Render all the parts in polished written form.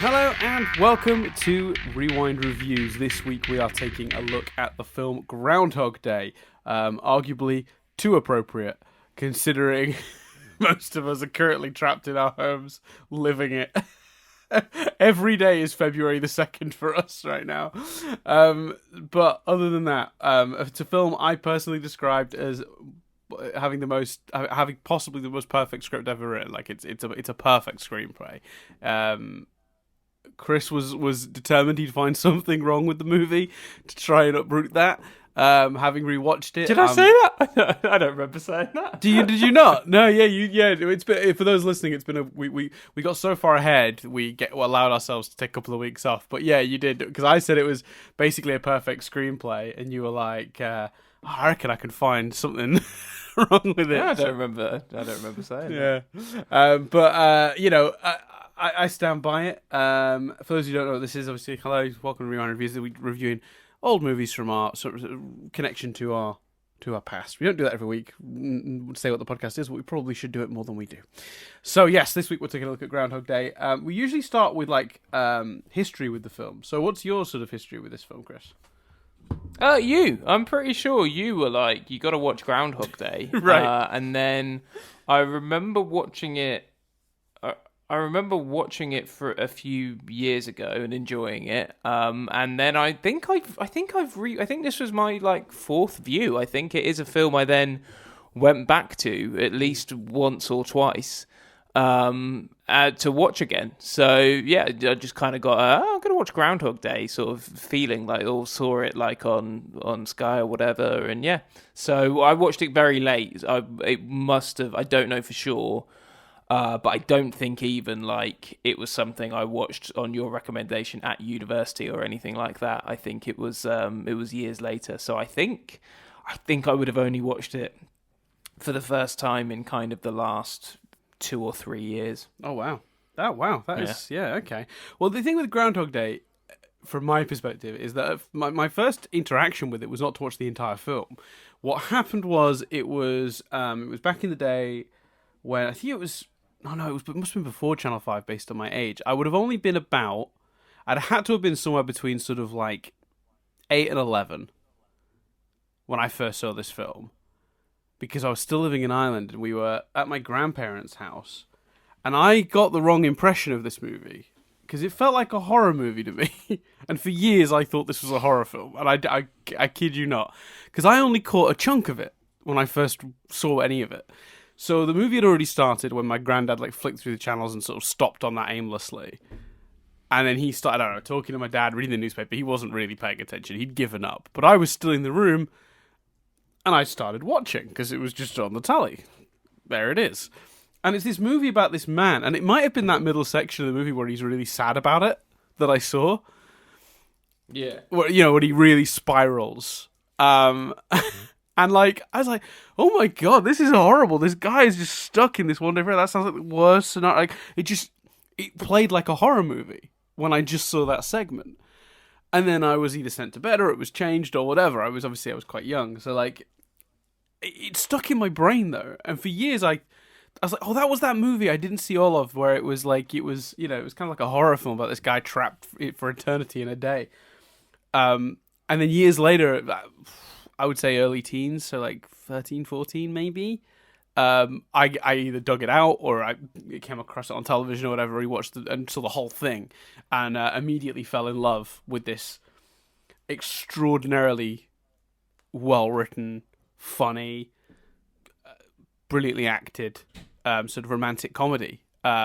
Hello and welcome to Rewind Reviews. This week we are taking a look at the film Groundhog Day. Arguably too appropriate, considering most of us are currently trapped in our homes, living it. Every day is February the 2nd for us right now. But other than that, it's a film I personally described as having possibly the most perfect script ever written. Like it's a perfect screenplay. Chris was determined he'd find something wrong with the movie to try and uproot that. Having rewatched it, did I say that? I don't remember saying that. Did you not? No, yeah. It's been, for those listening. It's been we got so far ahead. Allowed ourselves to take a couple of weeks off. But yeah, you did, because I said it was basically a perfect screenplay, and you were like, I reckon I can find something wrong with it. Yeah, I don't remember saying that. Yeah, but I stand by it. For those who don't know what this is, obviously, hello, welcome to Rewind Reviews. We're reviewing old movies from our sort of connection to our past. We don't do that every week, say what the podcast is, but we probably should do it more than we do. So yes, this week we're taking a look at Groundhog Day. We usually start with history with the film. So what's your sort of history with this film, Chris? I'm pretty sure you were like, you got to watch Groundhog Day. Right. And then I remember watching it. I remember watching it for a few years ago and enjoying it. And then I think this was my fourth view. I think it is a film I then went back to at least once or twice to watch again. So yeah, I just kind of got I'm gonna watch Groundhog Day sort of feeling, or saw it on Sky or whatever, and yeah. So I watched it very late. It must have. I don't know for sure. But I don't think even it was something I watched on your recommendation at university or anything like that. I think it was years later. So I think I would have only watched it for the first time in kind of the last 2 or 3 years. Oh wow! That is okay. Well, the thing with Groundhog Day, from my perspective, is that my first interaction with it was not to watch the entire film. What happened was it was back in the day when I think it was. Oh no, it must have been before Channel 5 based on my age. I would have only been I'd had to have been somewhere between sort of 8 and 11 when I first saw this film. Because I was still living in Ireland and we were at my grandparents' house. And I got the wrong impression of this movie. Because it felt like a horror movie to me. And for years I thought this was a horror film. And I kid you not. Because I only caught a chunk of it when I first saw any of it. So the movie had already started when my granddad flicked through the channels and sort of stopped on that aimlessly. And then he started, I don't know, talking to my dad, reading the newspaper. He wasn't really paying attention. He'd given up. But I was still in the room and I started watching because it was just on the telly. There it is. And it's this movie about this man. And it might have been that middle section of the movie where he's really sad about it that I saw. Yeah. Where, when he really spirals. And I was like, oh my god, this is horrible. This guy is just stuck in this one day. That sounds like the worst scenario. It played like a horror movie when I just saw that segment. And then I was either sent to bed or it was changed or whatever. I was quite young. So it stuck in my brain though. And for years I was like, oh, that was that movie I didn't see all of, where it was it was kind of like a horror film about this guy trapped for eternity in a day. And then years later, I would say early teens, so 13, 14 maybe. I either dug it out or I came across it on television or whatever, rewatched and saw the whole thing, and immediately fell in love with this extraordinarily well-written, funny, brilliantly acted sort of romantic comedy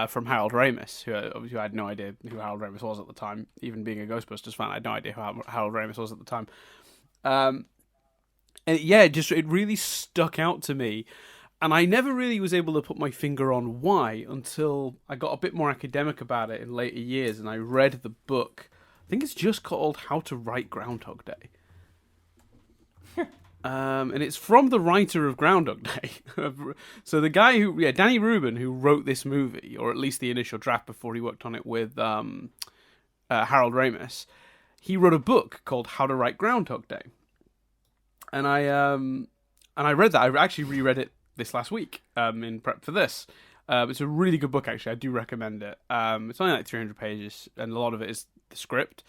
from Harold Ramis, who obviously I had no idea who Harold Ramis was at the time. Even being a Ghostbusters fan, I had no idea who Harold Ramis was at the time. And it really stuck out to me. And I never really was able to put my finger on why until I got a bit more academic about it in later years. And I read the book. I think it's just called How to Write Groundhog Day. And it's from the writer of Groundhog Day. So the guy Danny Rubin, who wrote this movie, or at least the initial draft before he worked on it with Harold Ramis, he wrote a book called How to Write Groundhog Day. And I read that. I actually reread it this last week in prep for this. It's a really good book, actually. I do recommend it. It's only like 300 pages, and a lot of it is the script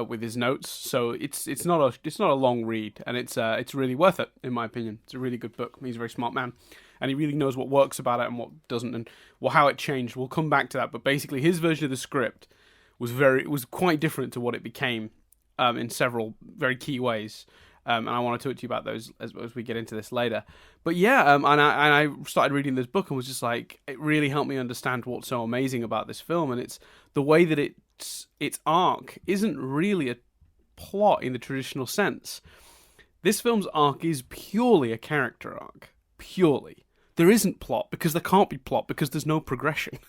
with his notes. So it's not a long read, and it's really worth it, in my opinion. It's a really good book. He's a very smart man, and he really knows what works about it and what doesn't, and how it changed. We'll come back to that, but basically his version of the script was quite different to what it became in several very key ways. And I want to talk to you about those as we get into this later. But yeah, and I started reading this book and was just like, it really helped me understand what's so amazing about this film, and it's the way that its arc isn't really a plot in the traditional sense. This film's arc is purely a character arc. Purely. There isn't plot, because there can't be plot, because there's no progression.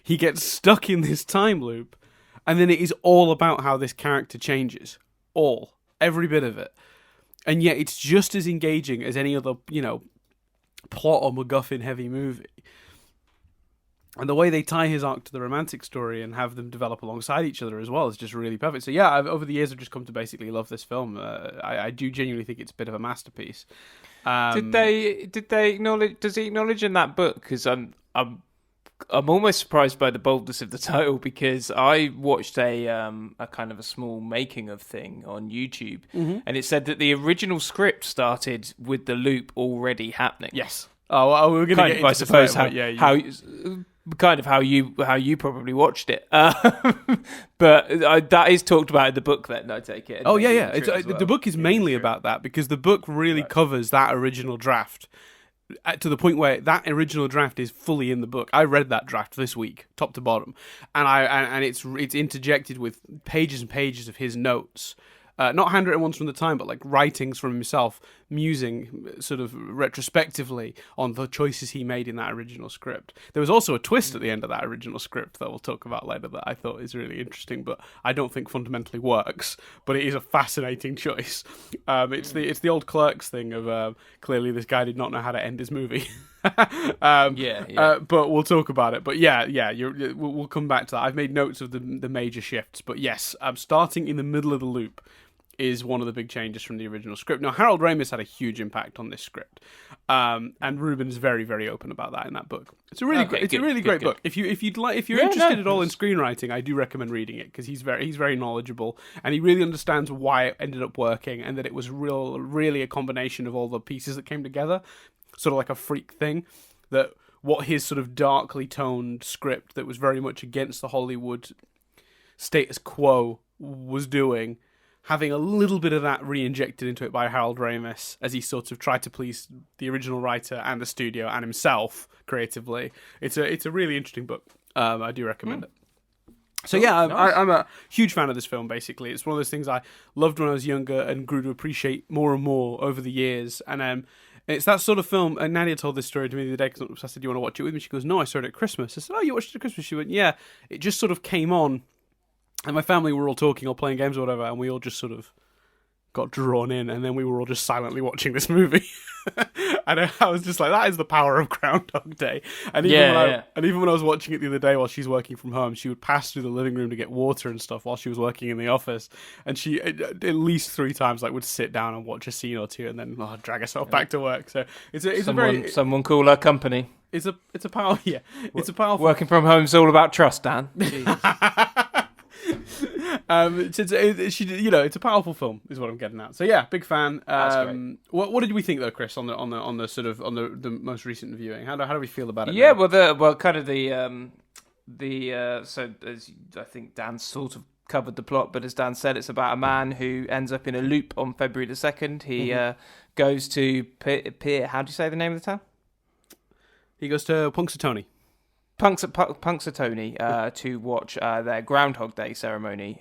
He gets stuck in this time loop, and then it is all about how this character changes. Every bit of it. And yet it's just as engaging as any other, plot or MacGuffin heavy movie. And the way they tie his arc to the romantic story and have them develop alongside each other as well is just really perfect. So yeah, over the years I've just come to basically love this film. I do genuinely think it's a bit of a masterpiece. Did they acknowledge? Does he acknowledge in that book? Because I'm almost surprised by the boldness of the title, because I watched a kind of a small making of thing on YouTube, and it said that the original script started with the loop already happening. Yes. Oh, we were going to get into I suppose how you probably watched it, but that is talked about in the book. Then I take it. Oh yeah. The book is mainly about that, because the book really covers that original draft. To the point where that original draft is fully in the book. I read that draft this week, top to bottom, and it's interjected with pages and pages of his notes, not handwritten ones from the time, but like writings from himself, musing sort of retrospectively on the choices he made in that original script. There was also a twist at the end of that original script that we'll talk about later that I thought is really interesting, but I don't think fundamentally works. But it is a fascinating choice. It's the old Clerks thing of clearly this guy did not know how to end his movie. But we'll talk about it. But we'll come back to that. I've made notes of the major shifts, but yes, starting in the middle of the loop is one of the big changes from the original script. Now, Harold Ramis had a huge impact on this script, and Ruben is very, very open about that in that book. It's a really great book. If you're interested at all in screenwriting, I do recommend reading it, because he's very knowledgeable, and he really understands why it ended up working, and that it was really a combination of all the pieces that came together, sort of like a freak thing. That what his sort of darkly toned script that was very much against the Hollywood status quo was doing, having a little bit of that re-injected into it by Harold Ramis as he sort of tried to please the original writer and the studio and himself creatively. It's a really interesting book. I do recommend it. So yeah, nice. I'm a huge fan of this film, basically. It's one of those things I loved when I was younger and grew to appreciate more and more over the years. And it's that sort of film, and Nadia told this story to me the other day, because I said, do you want to watch it with me? She goes, no, I saw it at Christmas. I said, oh, you watched it at Christmas? She went, yeah. It just sort of came on, and my family were all talking or playing games or whatever, and we all just sort of got drawn in, and then we were all just silently watching this movie. And I was just like, that is the power of Groundhog Day. And even when I was watching it the other day while she's working from home, she would pass through the living room to get water and stuff while she was working in the office. And she, at least 3 times, would sit down and watch a scene or two and then drag herself back to work. So someone call her company. It's a power. Yeah, it's a powerful. Working from home is all about trust, Dan. It's a powerful film, is what I'm getting at. So yeah, big fan. That's great. What did we think though, Chris, on the most recent viewing? How do we feel about it? Yeah, now? So as I think Dan sort of covered the plot, but as Dan said, it's about a man who ends up in a loop on February the 2nd. He goes to how do you say the name of the town? He goes to Punxsutawney. Punxsutawney to watch their Groundhog Day ceremony,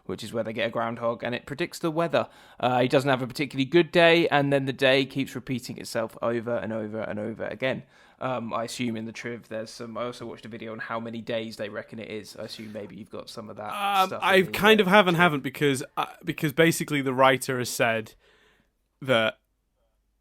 which is where they get a groundhog, and it predicts the weather. He doesn't have a particularly good day, and then the day keeps repeating itself over and over and over again. I assume in the triv there's some. I also watched a video on how many days they reckon it is. I assume maybe you've got some of that stuff. I kind of have and haven't, because basically the writer has said that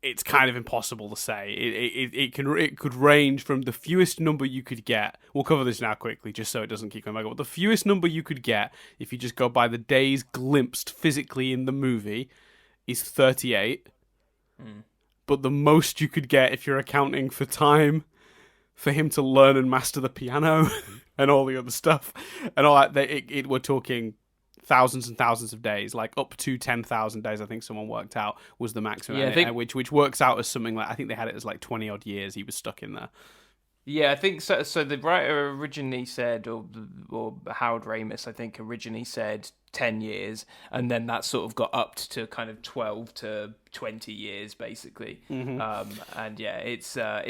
it's kind of impossible to say. It could range from the fewest number you could get. We'll cover this now quickly, just so it doesn't keep going back up. The fewest number you could get, if you just go by the days glimpsed physically in the movie, is 38. But the most you could get, if you're accounting for time, for him to learn and master the piano and all the other stuff and all that. We're talking thousands and thousands of days, like up to 10,000 days. I think someone worked out was the maximum, which works out as something like, I think they had it as like 20 odd years he was stuck in there. Yeah, I think so. So the writer originally said, or Harold Ramis, I think, originally said 10 years, and then that sort of got upped to kind of 12 to 20 years, basically. And yeah, it's a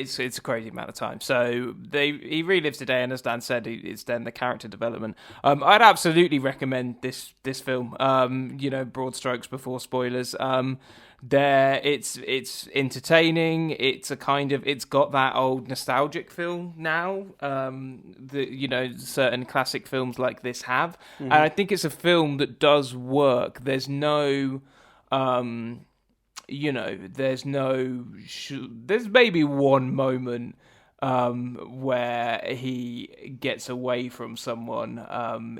crazy amount of time. So he relives today, and as Dan said, it's then the character development. I'd absolutely recommend this film. Broad strokes before spoilers. It's entertaining. It's got that old nostalgic feel now that certain classic films like this have, and I think it's a film that does work. There's no there's maybe one moment where he gets away from someone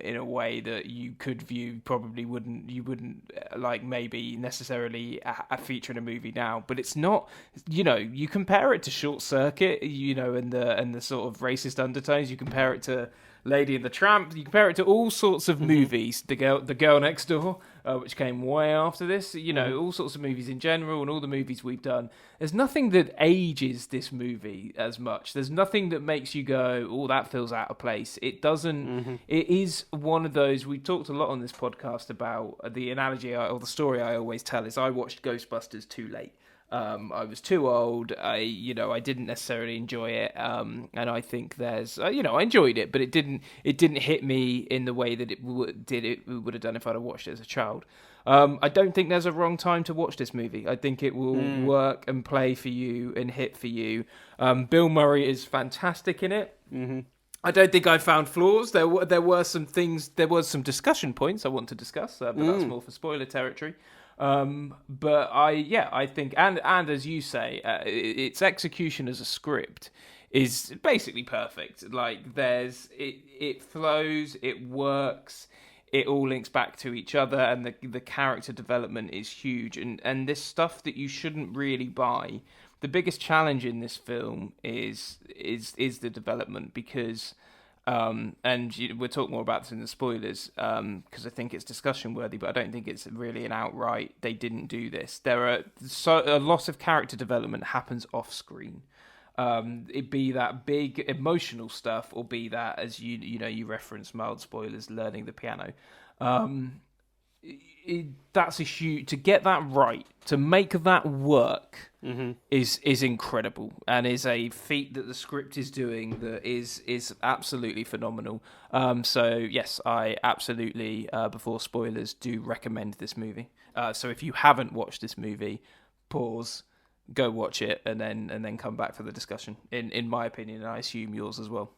in a way that you could view you wouldn't like maybe necessarily a feature in a movie now, but it's not. You compare it to Short Circuit, and the sort of racist undertones. You compare it to Lady and the Tramp. You compare it to all sorts of movies. The Girl Next Door, which came way after this. All sorts of movies in general, and all the movies we've done. There's nothing that ages this movie as much. There's nothing that makes you go, "Oh, that feels out of place." It doesn't. It is one of those. We talked a lot on this podcast about the analogy or the story I always tell is I watched Ghostbusters too late. I was too old. I didn't necessarily enjoy it. And I think there's, I enjoyed it, but it didn't hit me in the way that it would have done if I'd have watched it as a child. I don't think there's a wrong time to watch this movie. I think it will work and play for you and hit for you. Bill Murray is fantastic in it. I don't think I found flaws. There were some things. There was some discussion points I want to discuss, but that's more for spoiler territory. But I think, and as you say, its execution as a script is basically perfect. Like it flows, it works, it all links back to each other, and the character development is huge. And this stuff that you shouldn't really buy. The biggest challenge in this film is the development, because we'll talk more about this in the spoilers, because I think it's discussion worthy, but I don't think it's really an outright they didn't do this. There are a lot of character development happens off screen. It be that big emotional stuff, or be that, as you referenced, mild spoilers, learning the piano. That's a huge, to get that right, to make that work, is incredible, and is a feat that the script is doing that is absolutely phenomenal. So yes, I absolutely, before spoilers, do recommend this movie. So if you haven't watched this movie, pause, go watch it, and then come back for the discussion. In my opinion, and I assume yours as well.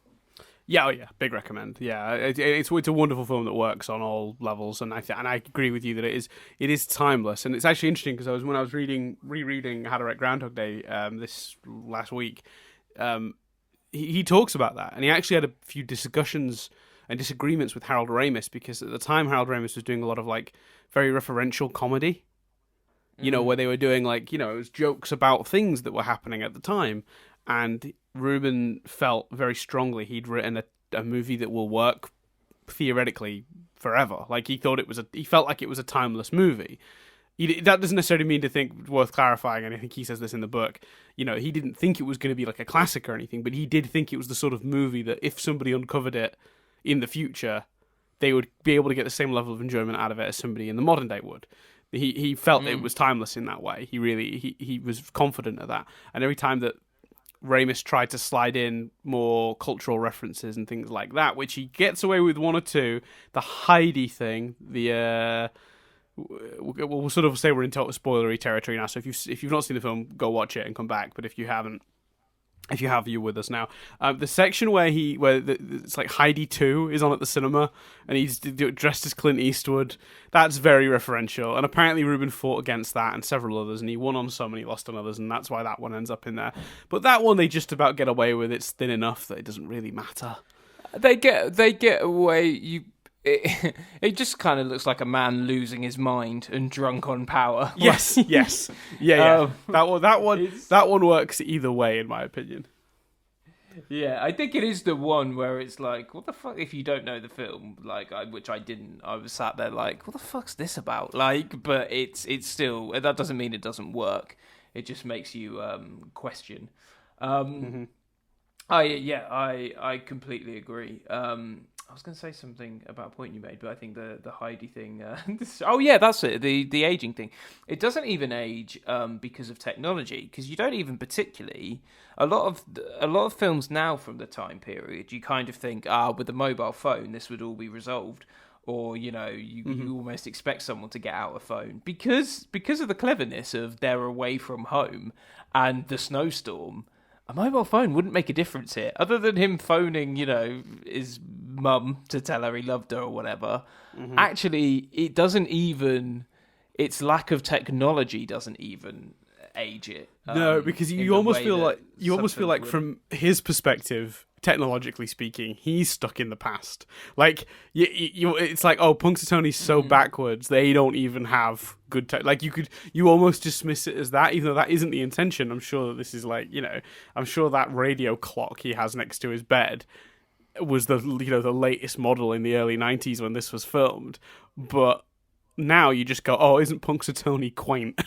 Yeah, big recommend. Yeah, it's a wonderful film that works on all levels, and I agree with you that it is timeless. And it's actually interesting because when I was rereading How to Write Groundhog Day this last week, he talks about that, and he actually had a few discussions and disagreements with Harold Ramis, because at the time Harold Ramis was doing a lot of like very referential comedy, where they were doing it was jokes about things that were happening at the time. And Ruben felt very strongly he'd written a movie that will work theoretically forever. Like he felt like it was a timeless movie. That doesn't necessarily mean to think worth clarifying, and I think he says this in the book. He didn't think it was going to be like a classic or anything, but he did think it was the sort of movie that if somebody uncovered it in the future, they would be able to get the same level of enjoyment out of it as somebody in the modern day would. He felt it was timeless in that way. He was confident of that, and every time that Ramis tried to slide in more cultural references and things like that, which he gets away with one or two. The Heidi thing, we'll sort of say we're in total spoilery territory now. So if you've not seen the film, go watch it and come back. But if you haven't, if you have, you're with us now. The section where it's like Heidi 2 is on at the cinema, and he's dressed as Clint Eastwood. That's very referential, and apparently Ruben fought against that and several others, and he won on some and he lost on others, and that's why that one ends up in there. But that one they just about get away with. It's thin enough that it doesn't really matter. They get away. It just kind of looks like a man losing his mind and drunk on power. Yes. Yeah. That one works either way, in my opinion. Yeah, I think it is the one where it's like, what the fuck? If you don't know the film, like, which I didn't, I was sat there like, what the fuck's this about? Like, but it's still, that doesn't mean it doesn't work. It just makes you question. Mm-hmm. I completely agree. I was going to say something about a point you made, but I think the Heidi thing. Oh yeah, that's it. The aging thing. It doesn't even age because of technology. Because you don't even particularly a lot of films now from the time period. You kind of think, with a mobile phone, this would all be resolved. Or you almost expect someone to get out a phone because of the cleverness of they're away from home and the snowstorm. A mobile phone wouldn't make a difference here, other than him phoning, his mum to tell her he loved her or whatever. Mm-hmm. Actually, it doesn't even. Its lack of technology doesn't even age it. No, because you almost feel like from his perspective, technologically speaking, he's stuck in the past. Like it's like, oh, Punxsutawney's so backwards they don't even have good tech. Like you almost dismiss it as that, even though that isn't the intention. I'm sure that this is like, I'm sure that radio clock he has next to his bed was the latest model in the early 90s when this was filmed. But now you just go, oh, isn't Punxsutawney quaint?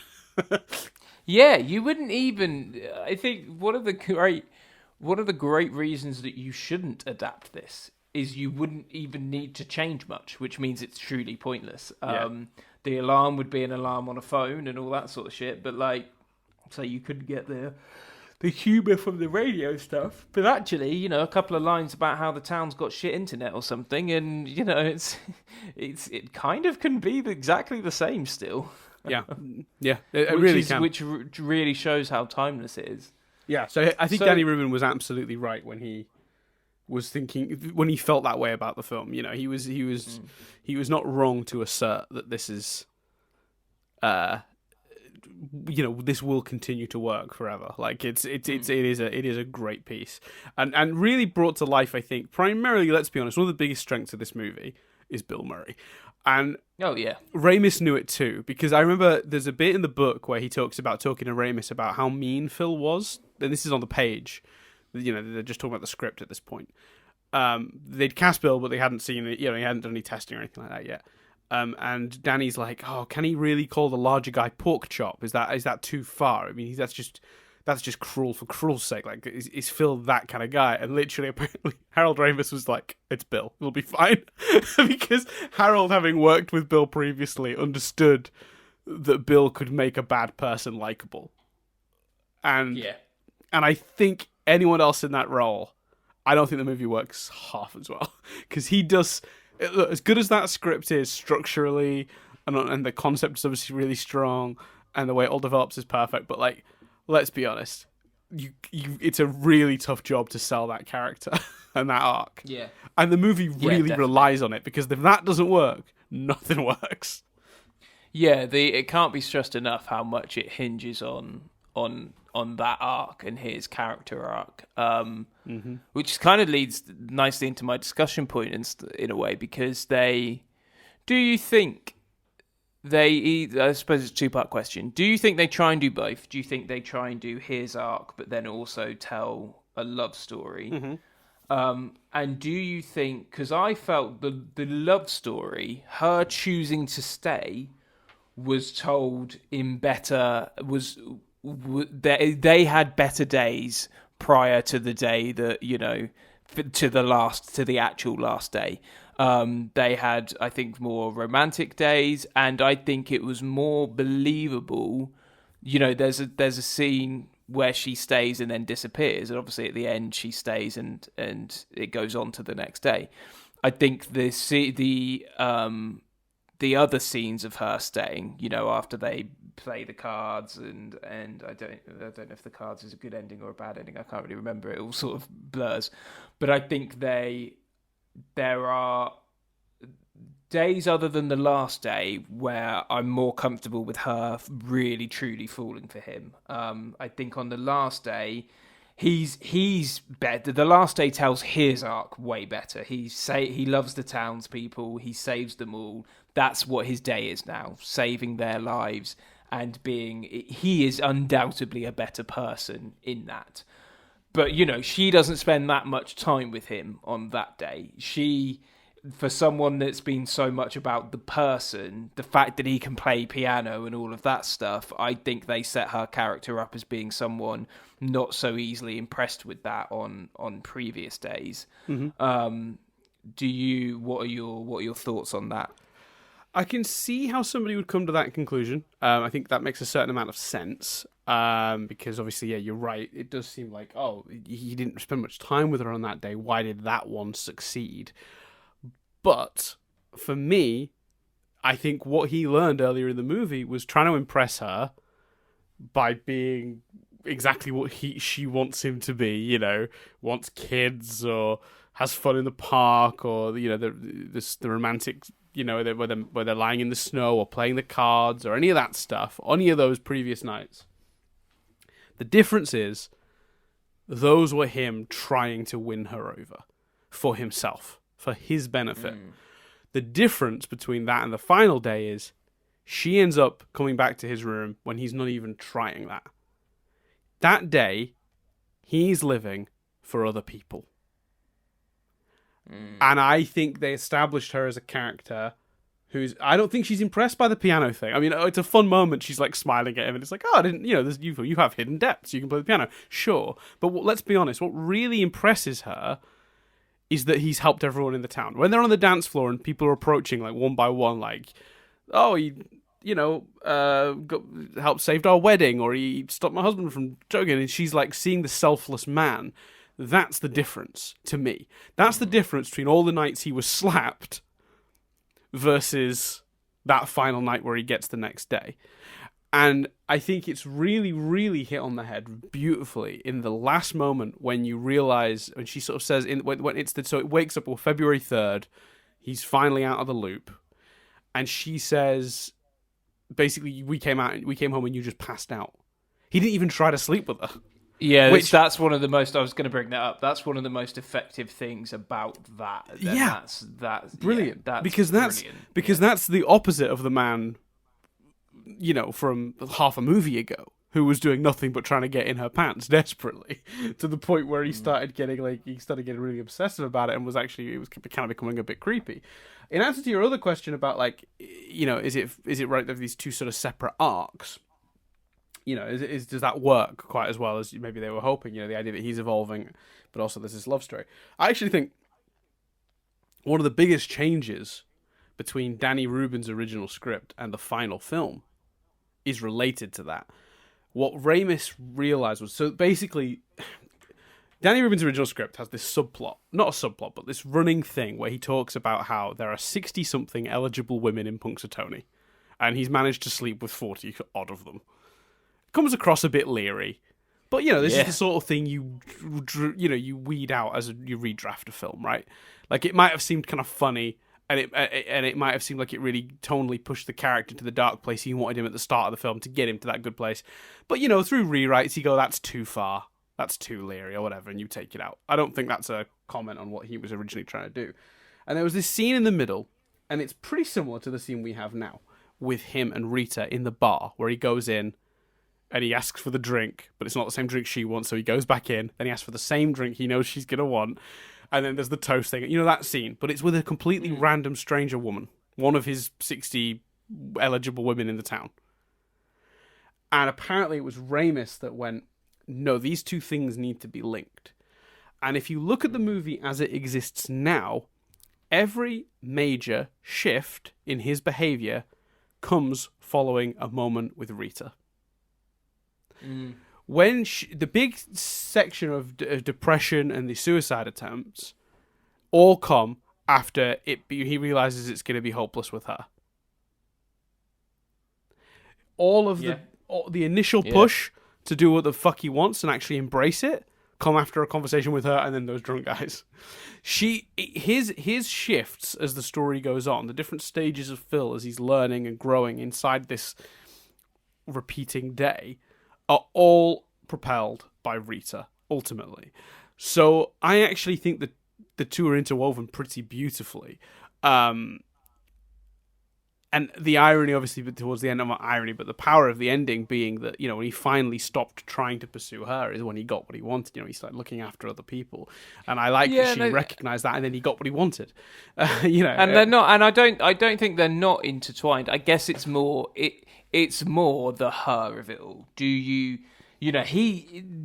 Yeah, you wouldn't even. I think one of the great reasons that you shouldn't adapt this is you wouldn't even need to change much, which means it's truly pointless. Yeah. The alarm would be an alarm on a phone and all that sort of shit, but so you couldn't get the humour from the radio stuff. But actually, a couple of lines about how the town's got shit internet or something, and it kind of can be exactly the same still. Yeah, it really can. Which really shows how timeless it is. Yeah, so I think Danny Rubin was absolutely right when he was thinking, when he felt that way about the film. He was not wrong to assert that this is, this will continue to work forever. Like it is a great piece, and really brought to life. I think primarily, let's be honest, one of the biggest strengths of this movie is Bill Murray. And Ramis knew it too, because I remember there's a bit in the book where he talking to Ramis about how mean Phil was, and this is on the page. They're just talking about the script at this point. They'd cast Bill, but they hadn't seen it. He hadn't done any testing or anything like that yet. And Danny's like, "Oh, can he really call the larger guy pork chop? Is that too far? I mean, that's just cruel for cruel's sake. Like, is Phil that kind of guy?" And literally, apparently, Harold Ramis was like, "It's Bill. It'll be fine," because Harold, having worked with Bill previously, understood that Bill could make a bad person likable. And I think anyone else in that role, I don't think the movie works half as well, because he does. Look, as good as that script is structurally, and the concept is obviously really strong, and the way it all develops is perfect, but like, let's be honest, it's a really tough job to sell that character and that arc. Yeah. And the movie really relies on it, because if that doesn't work, nothing works. Yeah, it can't be stressed enough how much it hinges on that arc and his character arc, which kind of leads nicely into my discussion point in a way, because I suppose it's a two-part question. Do you think they try and do both? Do you think they try and do his arc, but then also tell a love story? Mm-hmm. And do you think, because I felt the love story, her choosing to stay, was told in better, they had better days prior to the day that, to the actual last day. They had, I think, more romantic days, and I think it was more believable. There's a scene where she stays and then disappears, and obviously at the end she stays and it goes on to the next day. I think the other scenes of her staying, after they play the cards, and I don't know if the cards is a good ending or a bad ending. I can't really remember. It all sort of blurs. But I think there are days other than the last day where I'm more comfortable with her really truly falling for him. I think on the last day, he's better. The last day tells his arc way better. He loves the townspeople. He saves them all. That's what his day is now, saving their lives and he is undoubtedly a better person in that. But, she doesn't spend that much time with him on that day. For someone that's been so much about the person, the fact that he can play piano and all of that stuff, I think they set her character up as being someone not so easily impressed with that on previous days. Mm-hmm. What are your thoughts on that? I can see how somebody would come to that conclusion. I think that makes a certain amount of sense. Because obviously, yeah, you're right. It does seem like, he didn't spend much time with her on that day. Why did that one succeed? But for me, I think what he learned earlier in the movie was trying to impress her by being exactly what she wants him to be. Wants kids or has fun in the park, or the romantic. Where they're lying in the snow or playing the cards or any of that stuff. Any of those previous nights. The difference is, those were him trying to win her over for himself, for his benefit. The difference between that and the final day is, she ends up coming back to his room when he's not even trying that. That day, he's living for other people. And I think they established her as a character I don't think she's impressed by the piano thing. I mean, it's a fun moment. She's like smiling at him, and it's like, I didn't, you have hidden depths. You can play the piano, sure. But let's be honest. What really impresses her is that he's helped everyone in the town. When they're on the dance floor and people are approaching like one by one, like, he helped saved our wedding, or he stopped my husband from choking, and she's like seeing the selfless man. That's the difference to me. That's the difference between all the nights he was slapped versus that final night where he gets the next day. And I think it's really, really hit on the head beautifully in the last moment when you realize, when she sort of says, so it wakes up on February 3rd, he's finally out of the loop, and she says, basically, we came home and you just passed out. He didn't even try to sleep with her. Yeah, that's one of the most. I was going to bring that up. That's one of the most effective things about that. Yeah, that's brilliant. Yeah, because that's the opposite of the man, from half a movie ago, who was doing nothing but trying to get in her pants desperately, to the point where he started getting really obsessive about it, and it was kind of becoming a bit creepy. In answer to your other question about is it right that these two sort of separate arcs? Does that work quite as well as maybe they were hoping? The idea that he's evolving, but also there's this love story. I actually think one of the biggest changes between Danny Rubin's original script and the final film is related to that. What Ramis realized was, so basically, Danny Rubin's original script has this subplot, not a subplot, but this running thing where he talks about how there are 60-something eligible women in Punxsutawney, and he's managed to sleep with 40 odd of them. Comes across a bit leery, but this is the sort of thing you weed out as you redraft a film, right? Like, it might have seemed kind of funny, and it might have seemed like it really tonally pushed the character to the dark place you wanted him at the start of the film to get him to that good place. But through rewrites, you go, that's too far, that's too leery, or whatever, and you take it out. I don't think that's a comment on what he was originally trying to do. And there was this scene in the middle, and it's pretty similar to the scene we have now with him and Rita in the bar, where he goes in and he asks for the drink, but it's not the same drink she wants, so he goes back in. Then he asks for the same drink he knows she's going to want. And then there's the toast thing. That scene. But it's with a completely random stranger woman. One of his 60 eligible women in the town. And apparently it was Ramis that went, no, these two things need to be linked. And if you look at the movie as it exists now, every major shift in his behavior comes following a moment with Rita. When the big section of depression and the suicide attempts all come after he realizes it's going to be hopeless with her. All of the initial push to do what the fuck he wants and actually embrace it come after a conversation with her and then those drunk guys. His shifts as the story goes on, the different stages of Phil as he's learning and growing inside this repeating day, are all propelled by Rita, ultimately. So I actually think that the two are interwoven pretty beautifully. And the irony, obviously, but towards the end, not irony, but the power of the ending being that, when he finally stopped trying to pursue her is when he got what he wanted. He started looking after other people. And I like that she recognised that, and then he got what he wanted. And they're not, and I don't think they're not intertwined. I guess it's more the her of it all.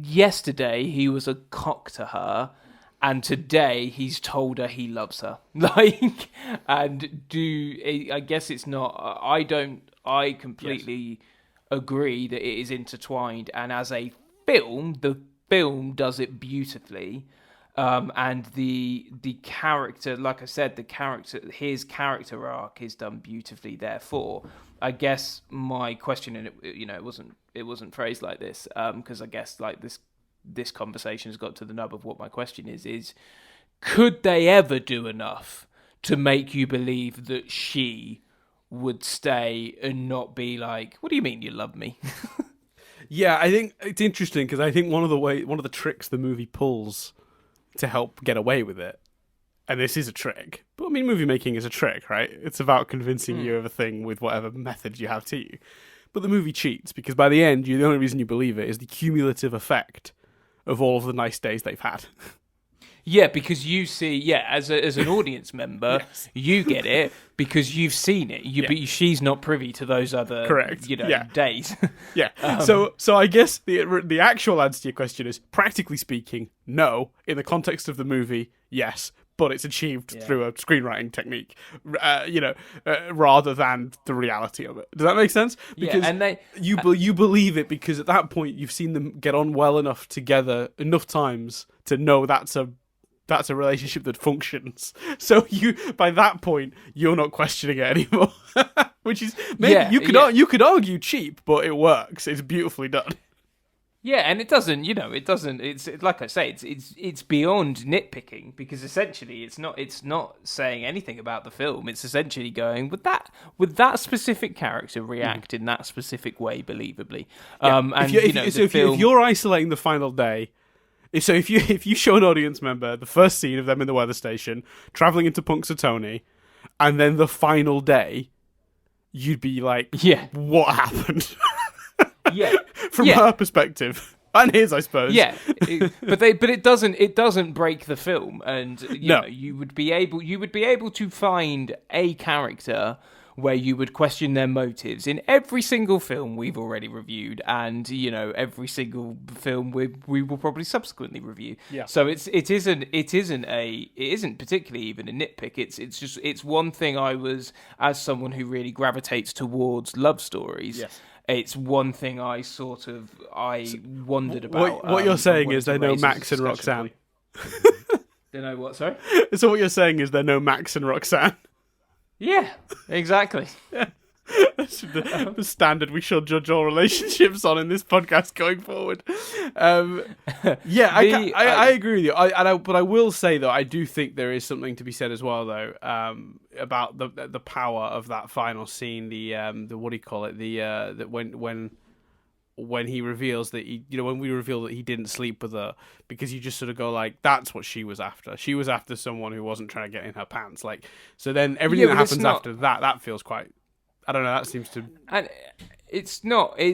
Yesterday he was a cock to her, and today he's told her he loves her. I guess it's not. I completely agree that it is intertwined, and as a film, the film does it beautifully. And the character, like I said, his character arc is done beautifully. Therefore, I guess my question, and it wasn't phrased like this, because I guess like this conversation has got to the nub of what my question is could they ever do enough to make you believe that she would stay and not be like, what do you mean you love me? Yeah, I think it's interesting because I think one of the tricks the movie pulls to help get away with it, and this is a trick, but I mean, movie making is a trick, right? It's about convincing you of a thing with whatever method you have to you. But the movie cheats because by the end, the only reason you believe it is the cumulative effect of all of the nice days they've had. Yeah, because you see, as an audience member, yes. You get it because you've seen it. But she's not privy to those other, correct, days. Yeah. So I guess the actual answer to your question is, practically speaking, no. In the context of the movie, yes. But it's achieved through a screenwriting technique, rather than the reality of it. Does that make sense? Because you believe it because at that point you've seen them get on well enough together enough times to know that's a relationship that functions. So by that point you're not questioning it anymore, which is maybe you could argue cheap, but it works. It's beautifully done. Yeah, and it doesn't. It's like I say, it's beyond nitpicking because essentially it's not saying anything about the film. It's essentially going, would that specific character react in that specific way believably? Yeah. If you're isolating the final day, so if you show an audience member the first scene of them in the weather station traveling into Punxsutawney, and then the final day, you'd be like, what happened? Yeah, from her perspective and his, I suppose. Yeah, but it doesn't break the film, and you would be able to find a character where you would question their motives in every single film we've already reviewed, and every single film we will probably subsequently review. Yeah. So it isn't particularly even a nitpick. It's one thing I was, as someone who really gravitates towards love stories. Yes. It's one thing I wondered about. What you're saying is they know Max and Roxanne. They know what, sorry? So what you're saying is they know Max and Roxanne. Yeah, exactly. That's the standard we shall judge all relationships on in this podcast going forward. I agree with you. But I will say though, I do think there is something to be said as well though, about the power of that final scene. The what do you call it? That when he reveals that when we reveal that he didn't sleep with her, because you just sort of go like, that's what she was after. She was after someone who wasn't trying to get in her pants. Like, so then everything that happens after that feels quite. I don't know. That seems to, and it's not a.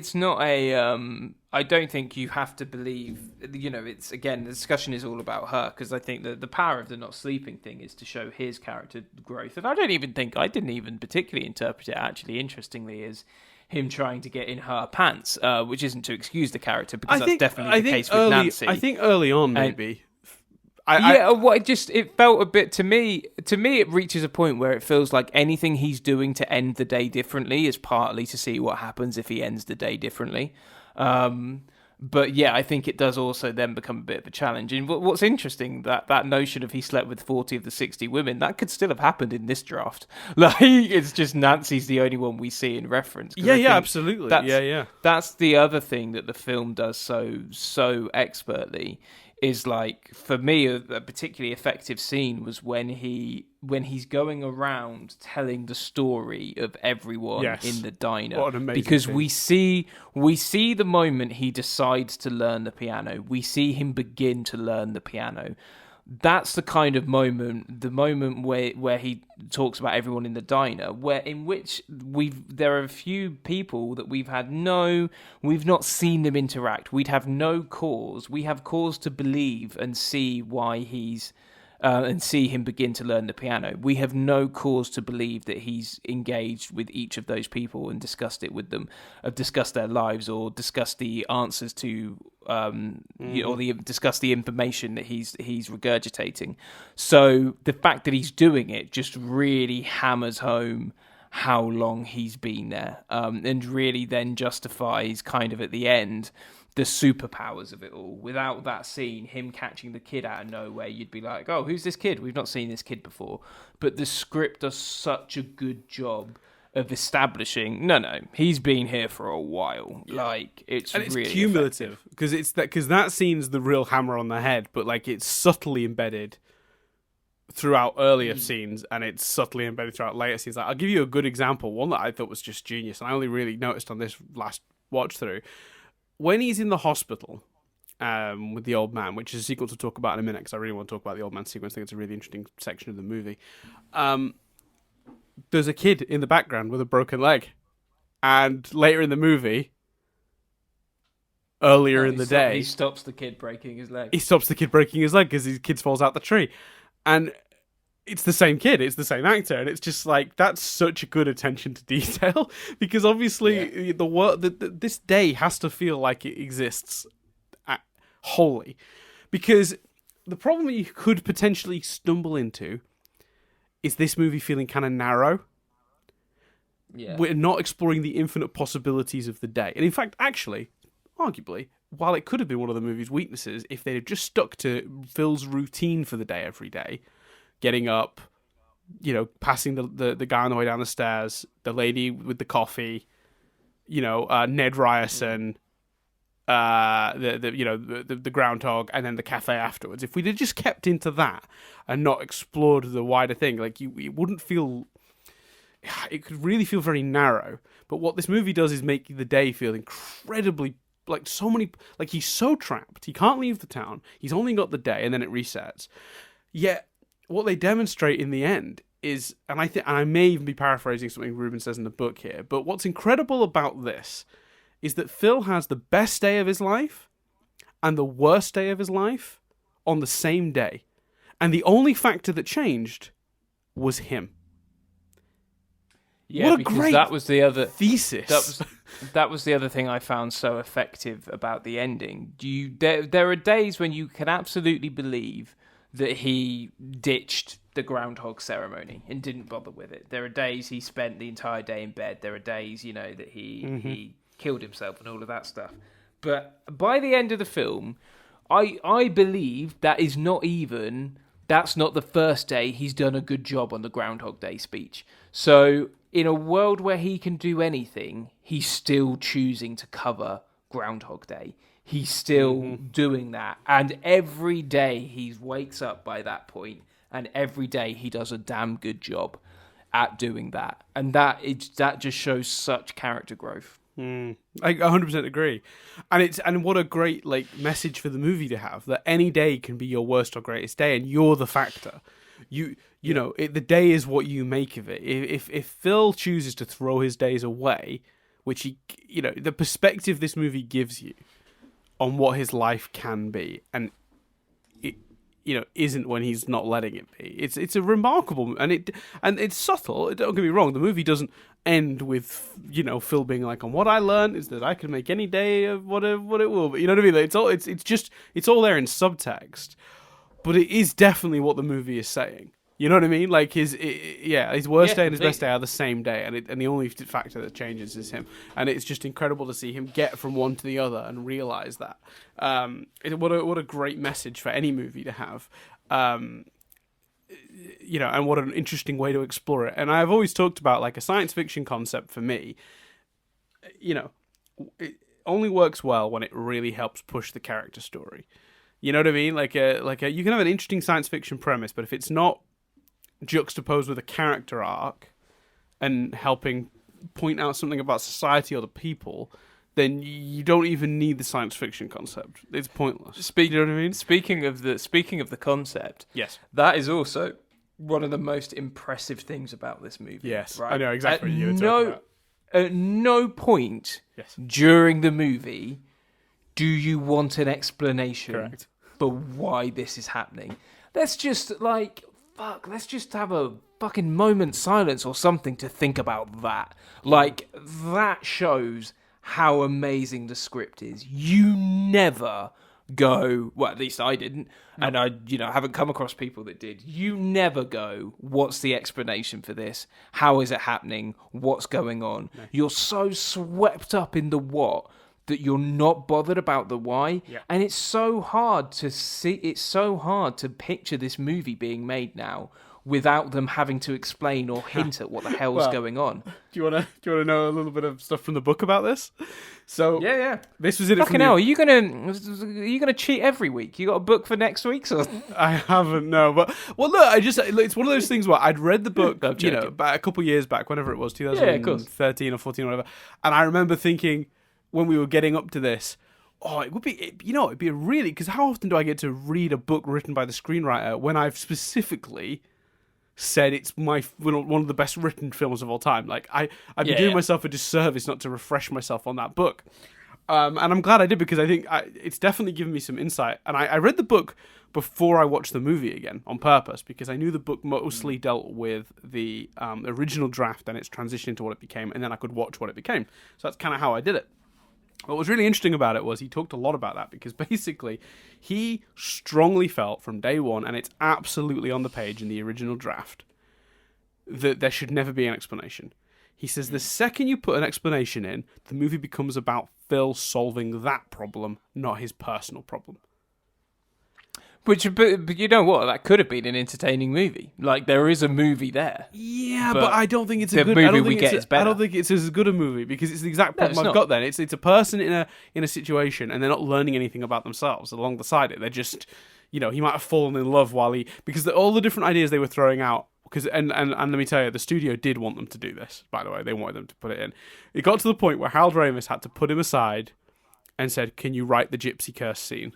I don't think you have to believe. It's again, the discussion is all about her, because I think that the power of the not sleeping thing is to show his character growth, and I didn't even particularly interpret it actually, interestingly, as him trying to get in her pants, which isn't to excuse the character, because that's definitely the case with Nancy. I think early on, maybe. It felt a bit to me. It reaches a point where it feels like anything he's doing to end the day differently is partly to see what happens if he ends the day differently. But yeah, I think it does also then become a bit of a challenge. And what's interesting, that notion of he slept with 40 of the 60 women, that could still have happened in this draft. Like, it's just Nancy's the only one we see in reference. Yeah, absolutely. That's the other thing that the film does so expertly. Is like, for me, a particularly effective scene was when he's going around telling the story of everyone in the diner. What an amazing because scene. we see the moment he decides to learn the piano. We see him begin to learn the piano. that's the kind of moment, the moment where he talks about everyone in the diner, in which there are a few people that we've not seen them interact. We have cause to believe and see why and see him begin to learn the piano. We have no cause to believe that he's engaged with each of those people and discussed it with them, discussed their lives or discussed the answers to, discuss the information that he's regurgitating. So the fact that he's doing it just really hammers home how long he's been there, and really then justifies kind of at the end the superpowers of it all. Without that scene, him catching the kid out of nowhere, you'd be like, oh, who's this kid? We've not seen this kid before. But the script does such a good job of establishing, no, he's been here for a while. Like, it's really cumulative, because that scene's the real hammer on the head, but like it's subtly embedded throughout earlier scenes, and it's subtly embedded throughout later scenes. Like, I'll give you a good example, one that I thought was just genius, and I only really noticed on this last watch through. When he's in the hospital with the old man, which is a sequence we'll talk about in a minute, because I really want to talk about the old man sequence. I think it's a really interesting section of the movie. There's a kid in the background with a broken leg. And later in the movie, earlier in the day... He stops the kid breaking his leg. He stops the kid breaking his leg because his kid falls out the tree. And it's the same kid, it's the same actor, and it's just like, that's such a good attention to detail, because obviously this day has to feel like it exists wholly, because the problem you could potentially stumble into is this movie feeling kind of narrow. We're not exploring the infinite possibilities of the day, and in fact, actually, arguably, while it could have been one of the movie's weaknesses, if they'd have just stuck to Phil's routine for the day every day, getting up, passing the guy on the way down the stairs, the lady with the coffee, Ned Ryerson, the groundhog, and then the cafe afterwards. If we'd have just kept into that and not explored the wider thing, like it wouldn't feel. It could really feel very narrow. But what this movie does is make the day feel incredibly. Like he's so trapped, he can't leave the town. He's only got the day, and then it resets. Yet. What they demonstrate in the end is, and I may even be paraphrasing something Ruben says in the book here, but what's incredible about this is that Phil has the best day of his life and the worst day of his life on the same day. And the only factor that changed was him. Yeah, what a great that was the other thesis. That was the other thing I found so effective about the ending. There are days when you can absolutely believe that he ditched the groundhog ceremony and didn't bother with it. There are days he spent the entire day in bed. There are days, that he killed himself and all of that stuff. But by the end of the film, I believe that's not the first day he's done a good job on the Groundhog Day speech. So in a world where he can do anything, he's still choosing to cover Groundhog Day. He's still doing that. And every day he wakes up by that point, and every day he does a damn good job at doing that. And that just shows such character growth. I 100% agree. And what a great message for the movie to have, that any day can be your worst or greatest day, and you're the factor. The day is what you make of it. If Phil chooses to throw his days away, which the perspective this movie gives you on what his life can be, and it isn't when he's not letting it be. It's a remarkable, and it's subtle. Don't get me wrong. The movie doesn't end with Phil being like, "And what I learned is that I can make any day of what it will be." You know what I mean? It's all there in subtext, but it is definitely what the movie is saying. You know what I mean? Like his worst day and his best day are the same day, and the only factor that changes is him. And it's just incredible to see him get from one to the other and realize that. What a great message for any movie to have. And what an interesting way to explore it. And I've always talked about a science fiction concept for me. It only works well when it really helps push the character story. You know what I mean? You can have an interesting science fiction premise, but if it's not juxtaposed with a character arc and helping point out something about society or the people, then you don't even need the science fiction concept. It's pointless. You know what I mean? Speaking of the concept, yes, that is also one of the most impressive things about this movie. Yes, right? I know exactly what you're talking about. At no point during the movie do you want an explanation for why this is happening. Let's just let's just have a fucking moment's silence or something to think about that. Like, that shows how amazing the script is. You never go, well, at least I didn't, and I haven't come across people that did. You never go, what's the explanation for this? How is it happening? What's going on? No. You're so swept up in the what that you're not bothered about the why. Yeah. And it's so hard to see, it's so hard to picture this movie being made now without them having to explain or hint at what the hell's going on. Do you want to know a little bit of stuff from the book about this? So yeah. This was it. Fucking hell, are you gonna cheat every week? You got a book for next week? Or? I haven't, no. But well, look, it's one of those things where I'd read the book, about a couple of years back, whenever it was, 2013 or 14 or whatever, and I remember thinking when we were getting up to this, it'd be a really, because how often do I get to read a book written by the screenwriter when I've specifically said it's one of the best written films of all time? Like, I'd be doing myself a disservice not to refresh myself on that book. And I'm glad I did, because I think it's definitely given me some insight. And I read the book before I watched the movie again on purpose, because I knew the book mostly dealt with the original draft and its transition into what it became, and then I could watch what it became. So that's kind of how I did it. What was really interesting about it was he talked a lot about that, because basically he strongly felt from day one, and it's absolutely on the page in the original draft, that there should never be an explanation. He says the second you put an explanation in, the movie becomes about Phil solving that problem, not his personal problem. But you know what? That could have been an entertaining movie. Like, there is a movie there. Yeah, but I don't think it's a good movie. I don't think it's as good a movie, because it's the exact problem I've got. Then it's a person in a situation, and they're not learning anything about themselves along the side. They're just, he might have fallen in love because all the different ideas they were throwing out. Because and let me tell you, the studio did want them to do this. By the way, they wanted them to put it in. It got to the point where Harold Ramis had to put him aside and said, "Can you write the gypsy curse scene?"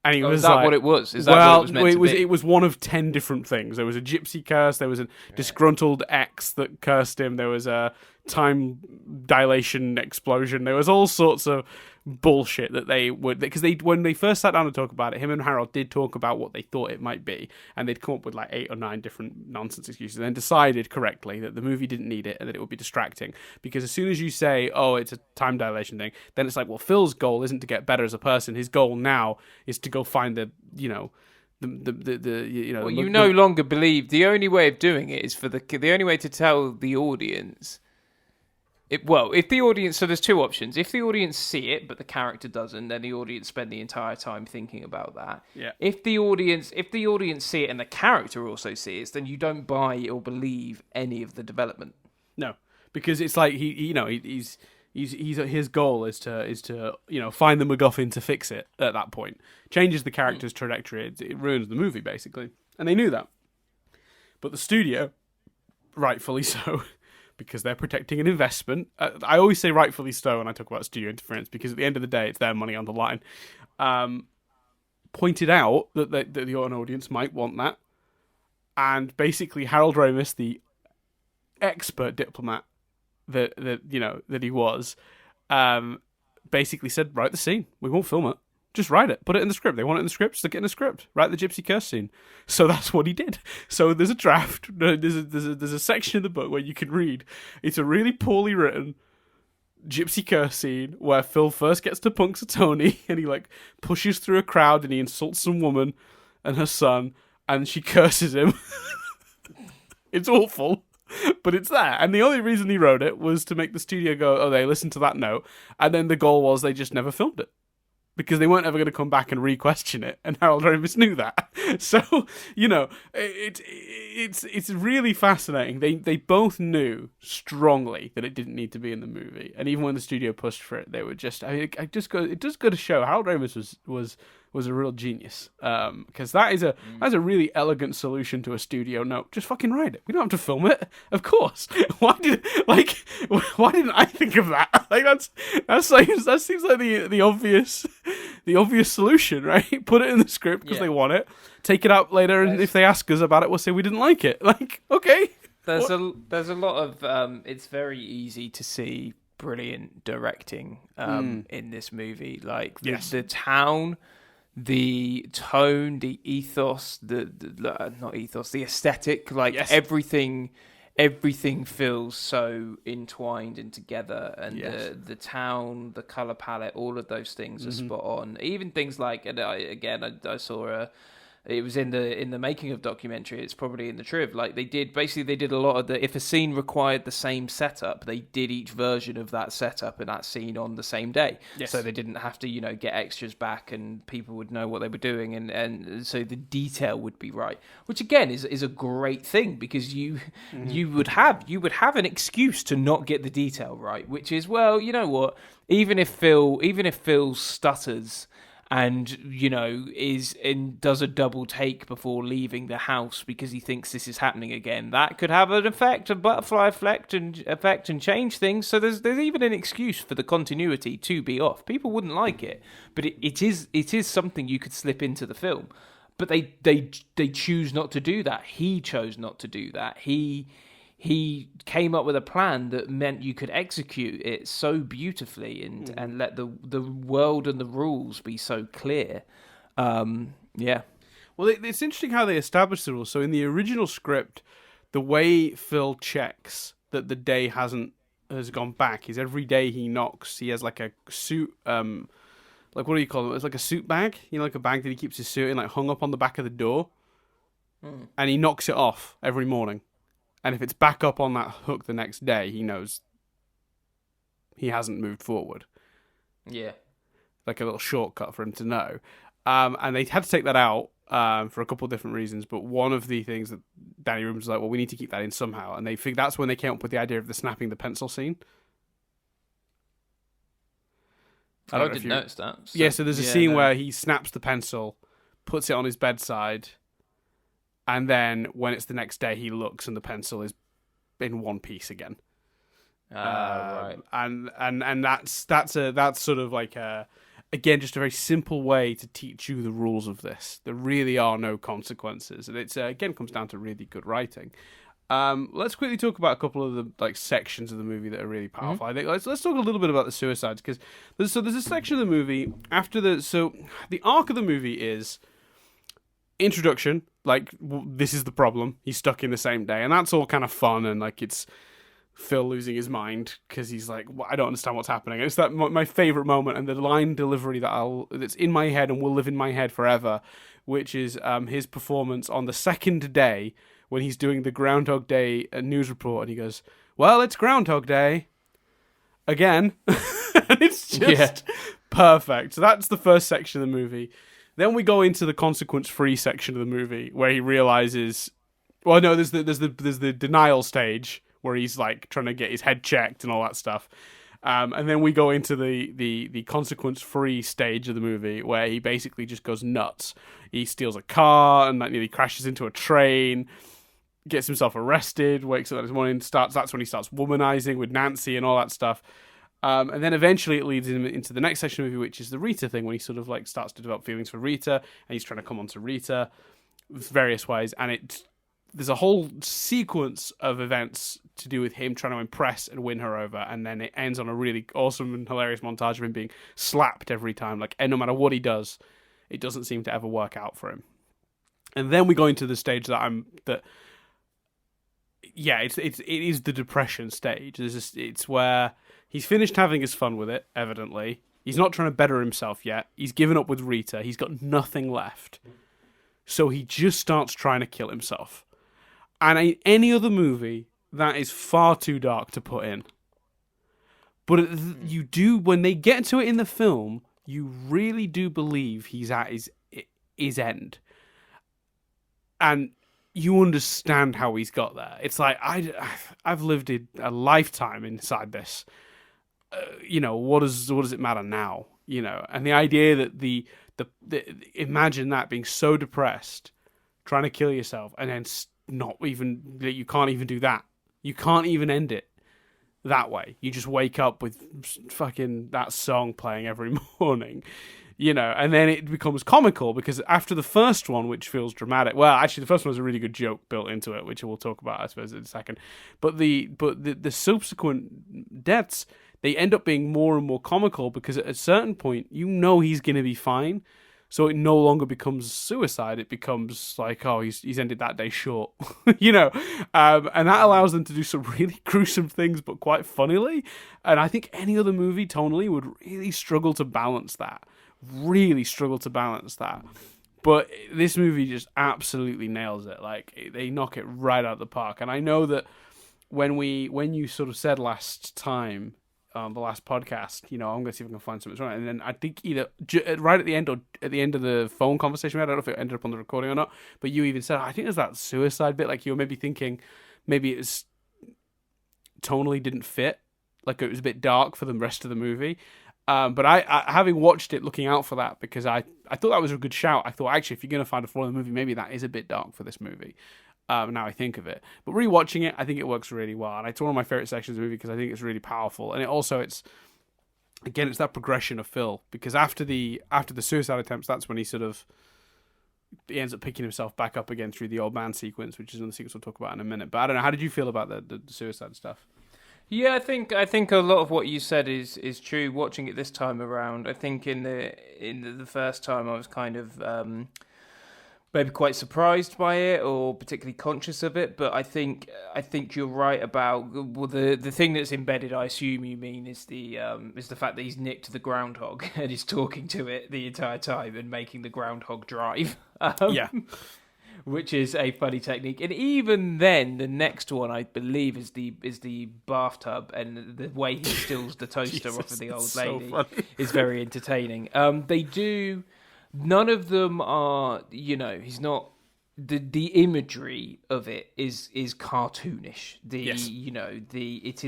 And he was is that like, what it was? Is that what it was meant to be? It was one of 10 different things. There was a gypsy curse. There was a disgruntled ex that cursed him. There was a time dilation explosion. There was all sorts of bullshit that they would, because when they first sat down to talk about it, him and Harold did talk about what they thought it might be, and they'd come up with like 8 or 9 different nonsense excuses, and then decided correctly that the movie didn't need it and that it would be distracting. Because as soon as you say, "Oh, it's a time dilation thing," then it's like, well, Phil's goal isn't to get better as a person. His goal now is to go find the no longer believe the only way of doing it is the only way to tell the audience. If the audience, so there's 2 options. If the audience see it, but the character doesn't, then the audience spend the entire time thinking about that. Yeah. If the audience see it and the character also sees it, then you don't buy or believe any of the development. No, because it's like he's his goal is to find the MacGuffin to fix it at that point. Changes the character's trajectory. It ruins the movie basically, and they knew that. But the studio, rightfully so. Because they're protecting an investment. I always say rightfully so when I talk about studio interference, because at the end of the day, it's their money on the line. Pointed out that the audience might want that. And basically, Harold Ramis, the expert diplomat that he was, basically said, "Write the scene. We won't film it. Just write it. Put it in the script. They want it in the script. Stick it in the script. Write the gypsy curse scene." So that's what he did. So there's a draft. There's a section of the book where you can read. It's a really poorly written gypsy curse scene where Phil first gets to Punxsutawney and he like pushes through a crowd and he insults some woman and her son and she curses him. It's awful. But it's there. And the only reason he wrote it was to make the studio go, "Oh, they listened to that note." And then the goal was they just never filmed it. Because they weren't ever going to come back and re-question it, and Harold Ramis knew that. So, it's really fascinating. They both knew strongly that it didn't need to be in the movie, and even when the studio pushed for it, they were just. It does go to show Harold Ramis was a real genius. Because that's a really elegant solution to a studio note. Just fucking write it. We don't have to film it. Of course. Why didn't I think of that? Like that seems like the obvious solution, right? Put it in the script because they want it. Take it out later, and if they ask us about it, we'll say we didn't like it. Like, okay. There's a lot of it's very easy to see brilliant directing in this movie. Like the town, the tone, the ethos, the aesthetic, like everything feels so entwined and together, and the town, the color palette, all of those things are spot on. Even things like, and I saw it was in the making of documentary. It's probably in the trib. Like they did a lot of if a scene required the same setup, they did each version of that setup and that scene on the same day. Yes. So they didn't have to, get extras back, and people would know what they were doing, and so the detail would be right. Which again is a great thing, because you would have an excuse to not get the detail right, which is, well, you know what? Even if Phil stutters and does a double take before leaving the house because he thinks this is happening again, that could have an effect, a butterfly effect, and change things. So there's even an excuse for the continuity to be off. People wouldn't like it, but it is something you could slip into the film. But they choose not to do that. He chose not to do that. He came up with a plan that meant you could execute it so beautifully and let the world and the rules be so clear. Well, it's interesting how they established the rules. So in the original script, the way Phil checks that the day has gone back is every day he knocks, he has like a suit, like, what do you call it? It's like a suit bag, like a bag that he keeps his suit in, like hung up on the back of the door. And he knocks it off every morning. And if it's back up on that hook the next day, he knows he hasn't moved forward. Yeah. Like a little shortcut for him to know. And they had to take that out for a couple of different reasons. But one of the things that Danny Rooms was like, well, we need to keep that in somehow. And they think that's when they came up with the idea of the snapping the pencil scene. I didn't notice that. So there's a scene where he snaps the pencil, puts it on his bedside, and then when it's the next day, he looks and the pencil is in one piece again. Right. And that's sort of like again, just a very simple way to teach you the rules of this. There really are no consequences, and it's again comes down to really good writing. Let's quickly talk about a couple of the sections of the movie that are really powerful. I think let's talk a little bit about the suicides, because there's a section of the movie after the arc of the movie is introduction, like this is the problem, he's stuck in the same day, and that's all kind of fun, and like it's Phil losing his mind because he's like, I don't understand what's happening. And it's that my favorite moment, and the line delivery that's in my head and will live in my head forever, which is his performance on the second day when he's doing the Groundhog Day news report, and he goes, well, it's Groundhog Day again. And it's just perfect. So that's the first section of the movie. Then we go into the consequence-free section of the movie, where he realizes, well, no, there's the denial stage where he's like trying to get his head checked and all that stuff, and then we go into the consequence-free stage of the movie, where he basically just goes nuts. He steals a car and nearly crashes into a train, gets himself arrested, wakes up that morning, that's when he starts womanizing with Nancy and all that stuff. And then eventually it leads him into the next section of the movie, which is the Rita thing, when he sort of like starts to develop feelings for Rita, and he's trying to come on to Rita various ways. And there's a whole sequence of events to do with him trying to impress and win her over. And then it ends on a really awesome and hilarious montage of him being slapped every time. Like, and no matter what he does, it doesn't seem to ever work out for him. And then we go into the stage it is the depression stage. It's where he's finished having his fun with it, evidently. He's not trying to better himself yet. He's given up with Rita. He's got nothing left. So he just starts trying to kill himself. And in any other movie, that is far too dark to put in. But you do, when they get to it in the film, you really do believe he's at his end. And you understand how he's got there. It's like, I've lived a lifetime inside this. What does it matter now? And the idea that the imagine that being so depressed, trying to kill yourself, and then not even, you can't even do that. You can't even end it that way. You just wake up with fucking that song playing every morning, and then it becomes comical because after the first one, which feels dramatic, well, actually the first one has a really good joke built into it, which we'll talk about, I suppose, in a second. But the subsequent deaths, they end up being more and more comical because at a certain point, he's going to be fine. So it no longer becomes suicide. It becomes like, oh, he's ended that day short, and that allows them to do some really gruesome things, but quite funnily. And I think any other movie tonally would really struggle to balance that. But this movie just absolutely nails it. Like, they knock it right out of the park. And I know that when you sort of said last time, the last podcast, I'm going to see if I can find something wrong. And then I think either right at the end or at the end of the phone conversation we had, I don't know if it ended up on the recording or not, but you even said, I think there's that suicide bit. Like, you were maybe thinking maybe it's tonally didn't fit. Like, it was a bit dark for the rest of the movie. But I having watched it, looking out for that, because I thought that was a good shout. I thought, actually, if you're going to find a flaw in the movie, maybe that is a bit dark for this movie. Now I think of it. But rewatching it, I think it works really well. And it's one of my favorite sections of the movie because I think it's really powerful. And it's that progression of Phil. Because after the suicide attempts, that's when he ends up picking himself back up again through the old man sequence, which is another sequence we'll talk about in a minute. But I don't know, how did you feel about the suicide stuff? Yeah, I think a lot of what you said is true. Watching it this time around, I think in the first time I was kind of maybe quite surprised by it or particularly conscious of it. But I think you're right about the thing that's embedded. I assume you mean is the fact that he's nicked the groundhog and he's talking to it the entire time and making the groundhog drive. Yeah. Which is a funny technique, and even then, the next one I believe is the bathtub, and the way he steals the toaster off of the old lady is very entertaining. They do, none of them are, he's not. The imagery of it is cartoonish. It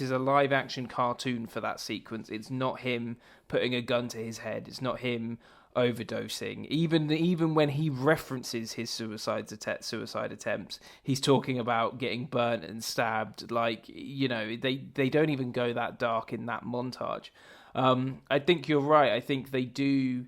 is a live action cartoon for that sequence. It's not him putting a gun to his head. It's not him overdosing. Even when he references his suicide attempts, he's talking about getting burnt and stabbed. Like, they don't even go that dark in that montage. I think you're right. I think they do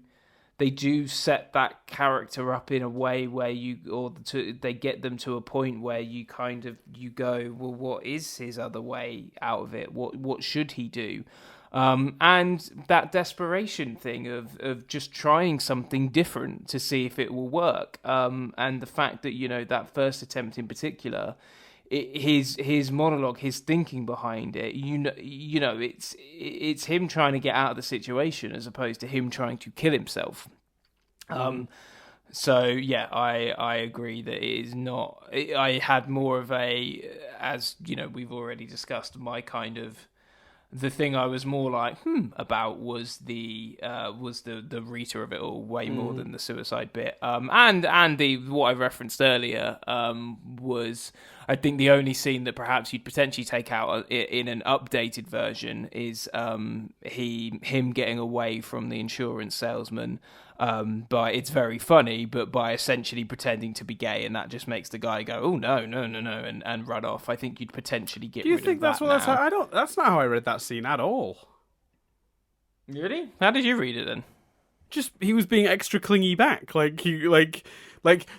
set that character up in a way where they get them to a point where you go, well, what is his other way out of it? What should he do? And that desperation thing of just trying something different to see if it will work. And the fact that, that first attempt in particular, his monologue, his thinking behind it, it's him trying to get out of the situation as opposed to him trying to kill himself. So yeah, I agree that it is not. I had more of as we've already discussed, my kind of. The thing I was more like about was the Rita of it all, way more than the suicide bit. And what I referenced earlier was, I think, the only scene that perhaps you'd potentially take out in an updated version is him getting away from the insurance salesman. But it's very funny, but by essentially pretending to be gay, and that just makes the guy go, "Oh no, and run off." I think you'd potentially get. Do you rid think of that's that what now. that's? I don't. That's not how I read that scene at all. Really? How did you read it then? Just he was being extra clingy back, what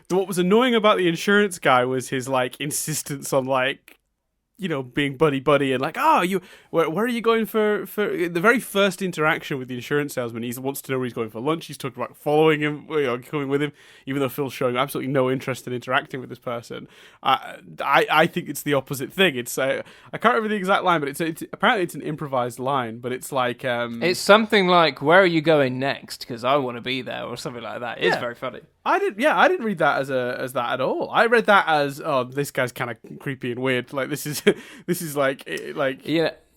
was annoying about the insurance guy was his insistence on being buddy and where are you going for the very first interaction with the insurance salesman. He wants to know where he's going for lunch. He's talking about following him, coming with him, even though Phil's showing absolutely no interest in interacting with this person. I think it's the opposite thing. It's I can't remember the exact line, but it's apparently it's an improvised line, but it's it's something like, "Where are you going next? Because I want to be there," or something like that. It's very funny. I didn't read that as that at all. I read that as, oh, this guy's kind of creepy and weird. This is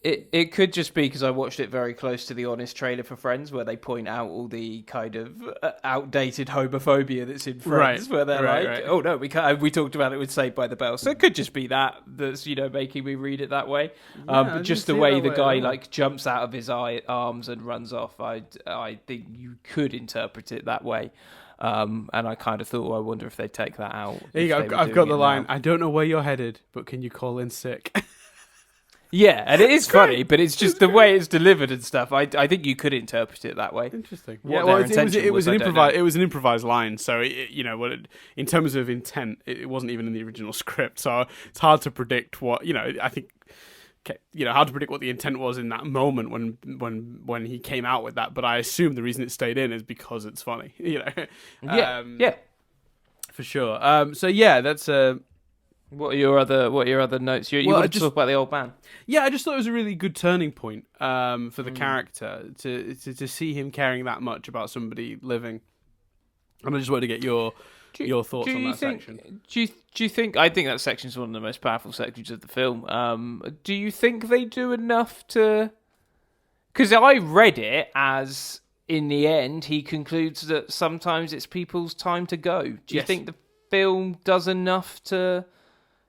It could just be because I watched it very close to the Honest trailer for Friends, where they point out all the kind of outdated homophobia that's in Friends, where they're like, "Oh no, we can't." We talked about it with Saved by the Bell, so it could just be that's making me read it that way. But just the way the guy like jumps out of his arms and runs off, I think you could interpret it that way. And I kind of thought, I wonder if they'd take that out. There you go. I've got the line. I don't know where you're headed, but can you call in sick? Yeah, and it is funny, but it's just the way it's delivered and stuff. I think you could interpret it that way. Interesting. What their intention was, it was an improvised line, so in terms of intent, it wasn't even in the original script. So it's hard to predict what I think. Hard to predict what the intent was in that moment when he came out with that. But I assume the reason it stayed in is because it's funny. Yeah, for sure. So yeah, that's What are your other notes? You want to talk about the old man? Yeah, I just thought it was a really good turning point for the character to see him caring that much about somebody living. And I just wanted to get your thoughts on that section. Do you think? I think that section is one of the most powerful sections of the film. Do you think they do enough to? Because I read it as, in the end, he concludes that sometimes it's people's time to go. Do you think the film does enough to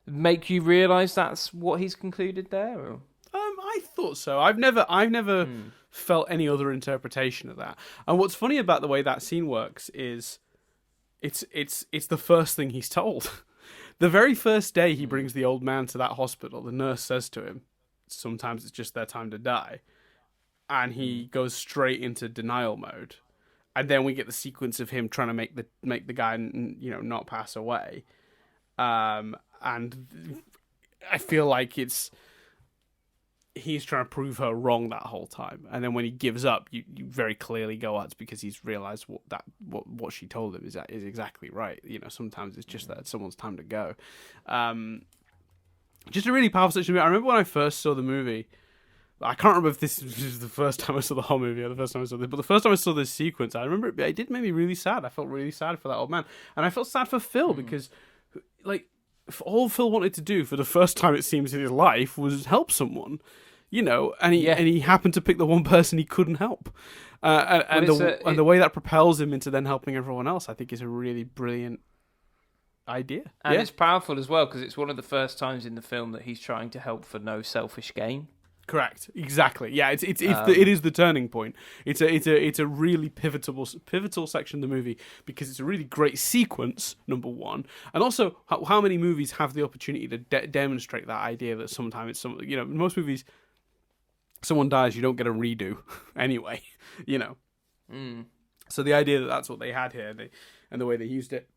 make you realise that's what he's concluded there? Or? I thought so. I've never felt any other interpretation of that. And what's funny about the way that scene works is it's the first thing he's told. The very first day he brings the old man to that hospital, the nurse says to him, sometimes it's just their time to die. And he goes straight into denial mode. And then we get the sequence of him trying to make the guy not pass away. And I feel like he's trying to prove her wrong that whole time, and then when he gives up, you very clearly go, "Oh, it's because he's realized what she told him is exactly right." Sometimes it's just that it's someone's time to go. Just a really powerful section. I remember when I first saw the movie. I can't remember if this is the first time I saw the whole movie or the first time I saw this, but the first time I saw this sequence, I remember it did make me really sad. I felt really sad for that old man, and I felt sad for Phil because, all Phil wanted to do for the first time, it seems, in his life was help someone, and he happened to pick the one person he couldn't help, and the way that propels him into then helping everyone else, I think, is a really brilliant idea. And it's powerful as well because it's one of the first times in the film that he's trying to help for no selfish gain. Correct. Exactly. Yeah. It is the turning point. It's a really pivotal section of the movie because it's a really great sequence. Number one, and also how many movies have the opportunity to demonstrate that idea that sometimes in most movies, someone dies, you don't get a redo anyway. So the idea that that's what they had here, and the way they used it,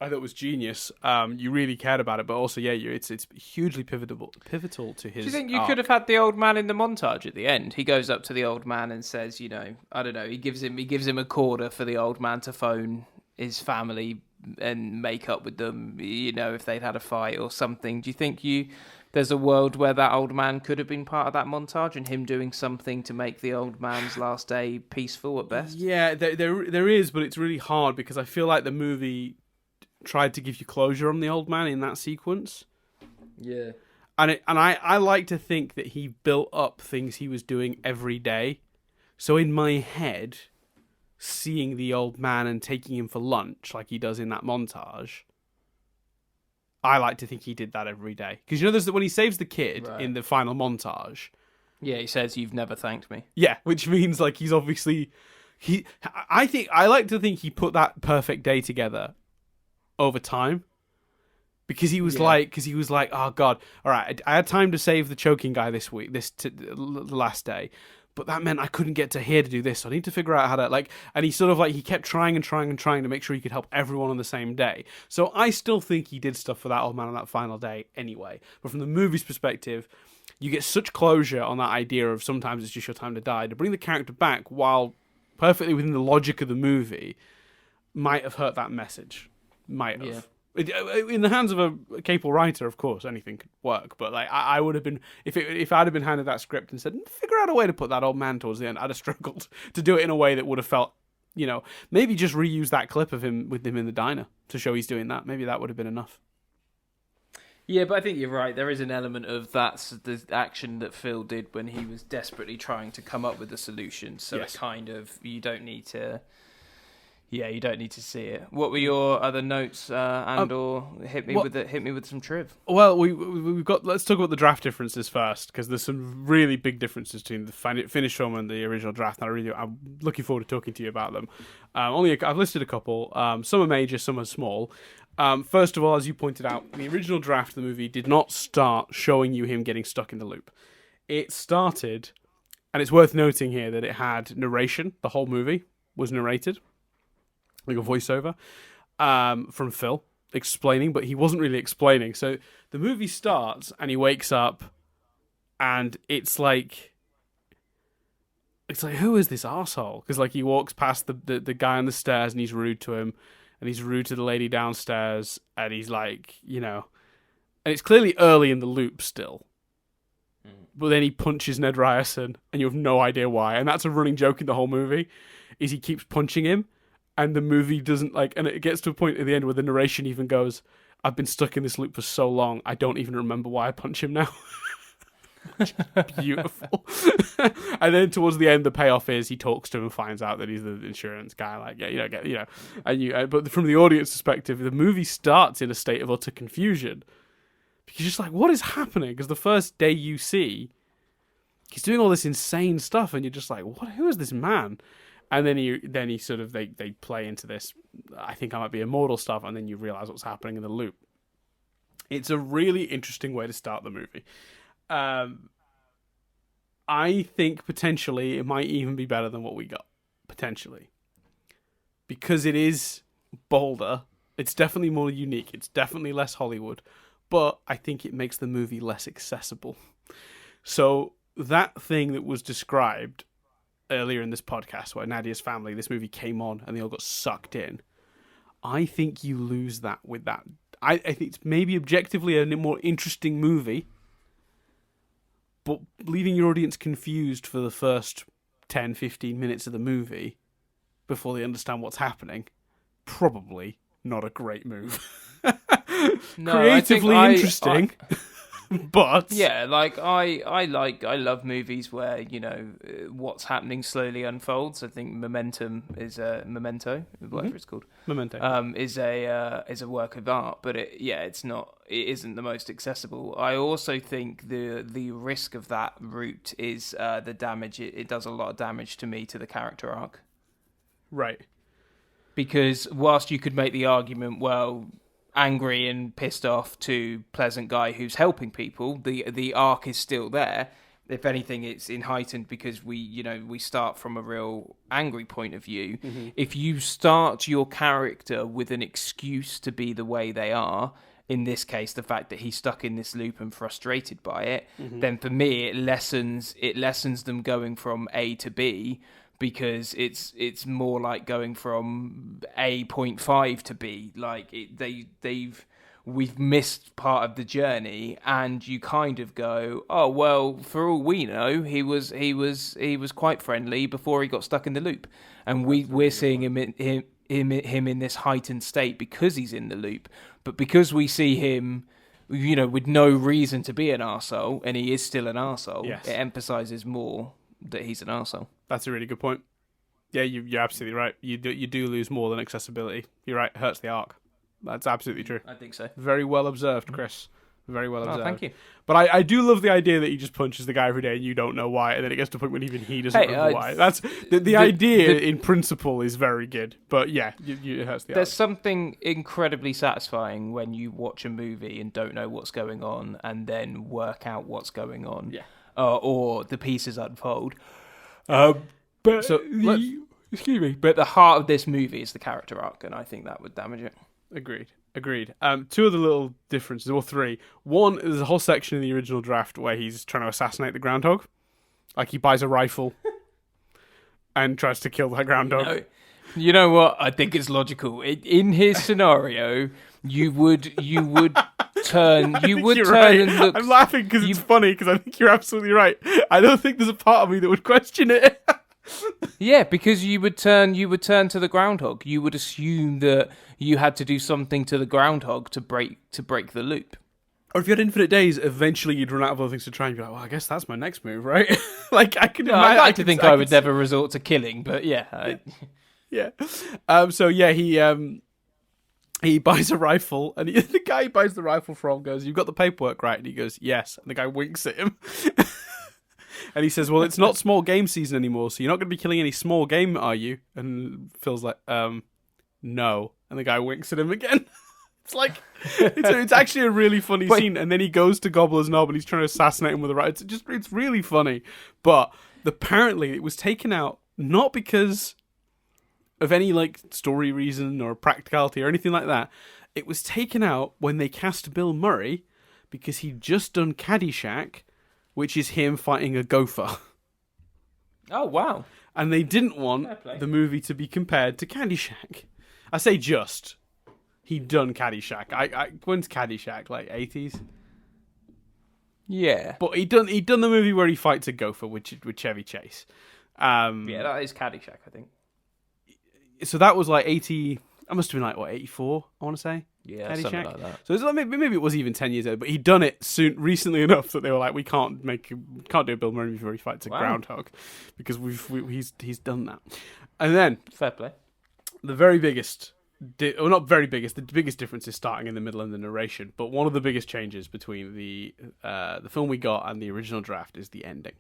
I thought was genius. You really cared about it, but also, it's hugely pivotal to his. Do you think you arc. could have had the old man in the montage at the end? He goes up to the old man and says, I don't know. He gives him a quarter for the old man to phone his family and make up with them. If they'd had a fight or something. Do you think there's a world where that old man could have been part of that montage and him doing something to make the old man's last day peaceful at best? Yeah, there is, but it's really hard because I feel like the movie tried to give you closure on the old man in that sequence. Yeah. And I like to think that he built up things he was doing every day. So in my head, seeing the old man and taking him for lunch like he does in that montage, I like to think he did that every day. Because there's when he saves the kid in the final montage. Yeah, he says, "You've never thanked me." Yeah, which means like he's obviously I like to think he put that perfect day together over time, because he was like, oh god, all right, I had time to save the choking guy this week, the last day, but that meant I couldn't get to here to do this, so I need to figure out how to and he sort of he kept trying to make sure he could help everyone on the same day. So I still think he did stuff for that old man on that final day anyway, but from the movie's perspective, you get such closure on that idea of sometimes it's just your time to die. To bring the character back while perfectly within the logic of the movie might have hurt that message. Might have. Yeah. In the hands of a capable writer, of course, anything could work. But I would have been, if I'd have been handed that script and said, figure out a way to put that old man towards the end, I'd have struggled to do it in a way that would have felt, maybe just reuse that clip of him with him in the diner to show he's doing that. Maybe that would have been enough. Yeah, but I think you're right. There is an element of that's the action that Phil did when he was desperately trying to come up with a solution. So Yes. it kind of you don't need to see it. What were your other notes, or hit me with some triv? Well, we've got. Let's talk about the draft differences first, because there's some really big differences between the finished film and the original draft. And I'm looking forward to talking to you about them. I've listed a couple. Some are major, some are small. First of all, as you pointed out, the original draft of the movie did not start showing you him getting stuck in the loop. It started, and it's worth noting here that it had narration. The whole movie was narrated, like a voiceover, from Phil explaining, but he wasn't really explaining. So the movie starts, and he wakes up, and it's like, who is this arsehole? Because like he walks past the guy on the stairs, and he's rude to him. And he's rude to the lady downstairs, and he's like, and it's clearly early in the loop still. But then he punches Ned Ryerson, and you have no idea why. And that's a running joke in the whole movie, is he keeps punching him, and the movie doesn't and it gets to a point at the end where the narration even goes, I've been stuck in this loop for so long, I don't even remember why I punch him now. Beautiful. And then towards the end, the payoff is he talks to him and finds out that he's the insurance guy. But from the audience perspective, the movie starts in a state of utter confusion. You're just like, what is happening? Because the first day you see, he's doing all this insane stuff, and you're just like, what? Who is this man? And then he sort of they play into this, I think I might be immortal stuff, and then you realize what's happening in the loop. It's a really interesting way to start the movie. I think potentially it might even be better than what we got. Potentially. Because it is bolder. It's definitely more unique. It's definitely less Hollywood. But I think it makes the movie less accessible. So that thing that was described earlier in this podcast, where Nadia's family, this movie came on and they all got sucked in. I think you lose that with that. I think it's maybe objectively a more interesting movie, but leaving your audience confused for the first 10, 15 minutes of the movie before they understand what's happening, probably not a great move. No, creatively interesting, but yeah, I love movies where what's happening slowly unfolds. I think Memento, whatever it's called, Memento, is a work of art, but it isn't the most accessible. I also think the risk of that route is the damage. It does a lot of damage to the character arc, right? Because whilst you could make the argument, well, angry and pissed off to pleasant guy who's helping people, the arc is still there. If anything, it's heightened because we start from a real angry point of view. Mm-hmm. If you start your character with an excuse to be the way they are, in this case the fact that he's stuck in this loop and frustrated by it, mm-hmm. then for me it lessens them going from A to B, because it's more like going from A.5 to B. Like we've missed part of the journey, and you kind of go, oh well, for all we know, he was quite friendly before he got stuck in the loop, and we're seeing him in this heightened state because he's in the loop. But because we see him, with no reason to be an arsehole, and he is still an arsehole, yes, it emphasises more that he's an arsehole. That's a really good point. Yeah, you're absolutely right. You do lose more than accessibility. You're right. It hurts the arc. That's absolutely true. I think so. Very well observed, Chris. Very well observed. Thank you. But I do love the idea that he just punches the guy every day and you don't know why, and then it gets to a point when even he doesn't remember why. That's the idea in principle is very good. But yeah, it hurts the arc. There's something incredibly satisfying when you watch a movie and don't know what's going on and then work out what's going on. Yeah. Or the pieces unfold. But the heart of this movie is the character arc, and I think that would damage it. Agreed. Two other little differences, or three. One, there's a whole section in the original draft where he's trying to assassinate the groundhog. Like, he buys a rifle and tries to kill that groundhog. You know what? I think it's logical. In his scenario, you would turn and look. I'm laughing because it's funny, because I think you're absolutely right. I don't think there's a part of me that would question it. Yeah, because you would turn to the groundhog. You would assume that you had to do something to the groundhog to break the loop. Or if you had infinite days, eventually you'd run out of other things to try and be like, well, I guess that's my next move, right? Like, I could I'd like to think I would never resort to killing, but yeah. Yeah. So, yeah, he buys a rifle, and the guy he buys the rifle from goes, "You've got the paperwork right?" And he goes, "Yes." And the guy winks at him. And he says, "Well, it's not small game season anymore, so you're not going to be killing any small game, are you?" And Phil's like, no. And the guy winks at him again. It's like, it's actually a really funny scene. And then he goes to Gobbler's Knob and he's trying to assassinate him with a rifle. It's really funny. But apparently it was taken out not because of any like story reason or practicality or anything like that. It was taken out when they cast Bill Murray because he'd just done Caddyshack, which is him fighting a gopher. Oh, wow. And they didn't want the movie to be compared to Caddyshack. I say just. He'd done Caddyshack. When's Caddyshack? Like 80s? Yeah. But he'd done the movie where he fights a gopher with Chevy Chase. Yeah, that is Caddyshack, I think. So that was like 80... I must have been like, what, 84, I want to say? Yeah, something like that. So it's like, maybe it was even 10 years ago, but he'd done it recently enough that they were like, we can't do a Bill Murray movie where he fights a groundhog because he's done that. And then... Fair play. The very biggest... not very biggest. The biggest difference is starting in the middle and the narration. But one of the biggest changes between the film we got and the original draft is the ending.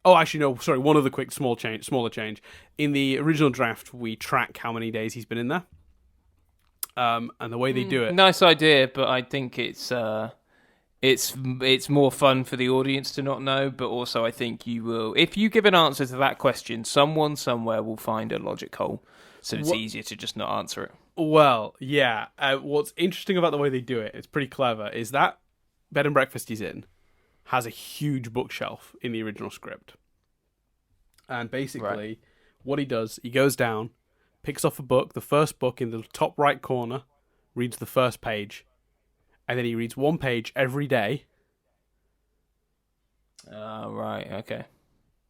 Oh, actually, no. Sorry, one other quick smaller change. In the original draft, we track how many days he's been in there. And the way they do it, nice idea, but I think it's more fun for the audience to not know. But also, I think you will, if you give an answer to that question, someone somewhere will find a logic hole. So it's easier to just not answer it. Well, yeah. What's interesting about the way they do it, it's pretty clever, is that bed and breakfast he's in has a huge bookshelf in the original script. And basically, what he does, he goes down, picks off a book, the first book in the top right corner, reads the first page, and then he reads one page every day. Right, okay.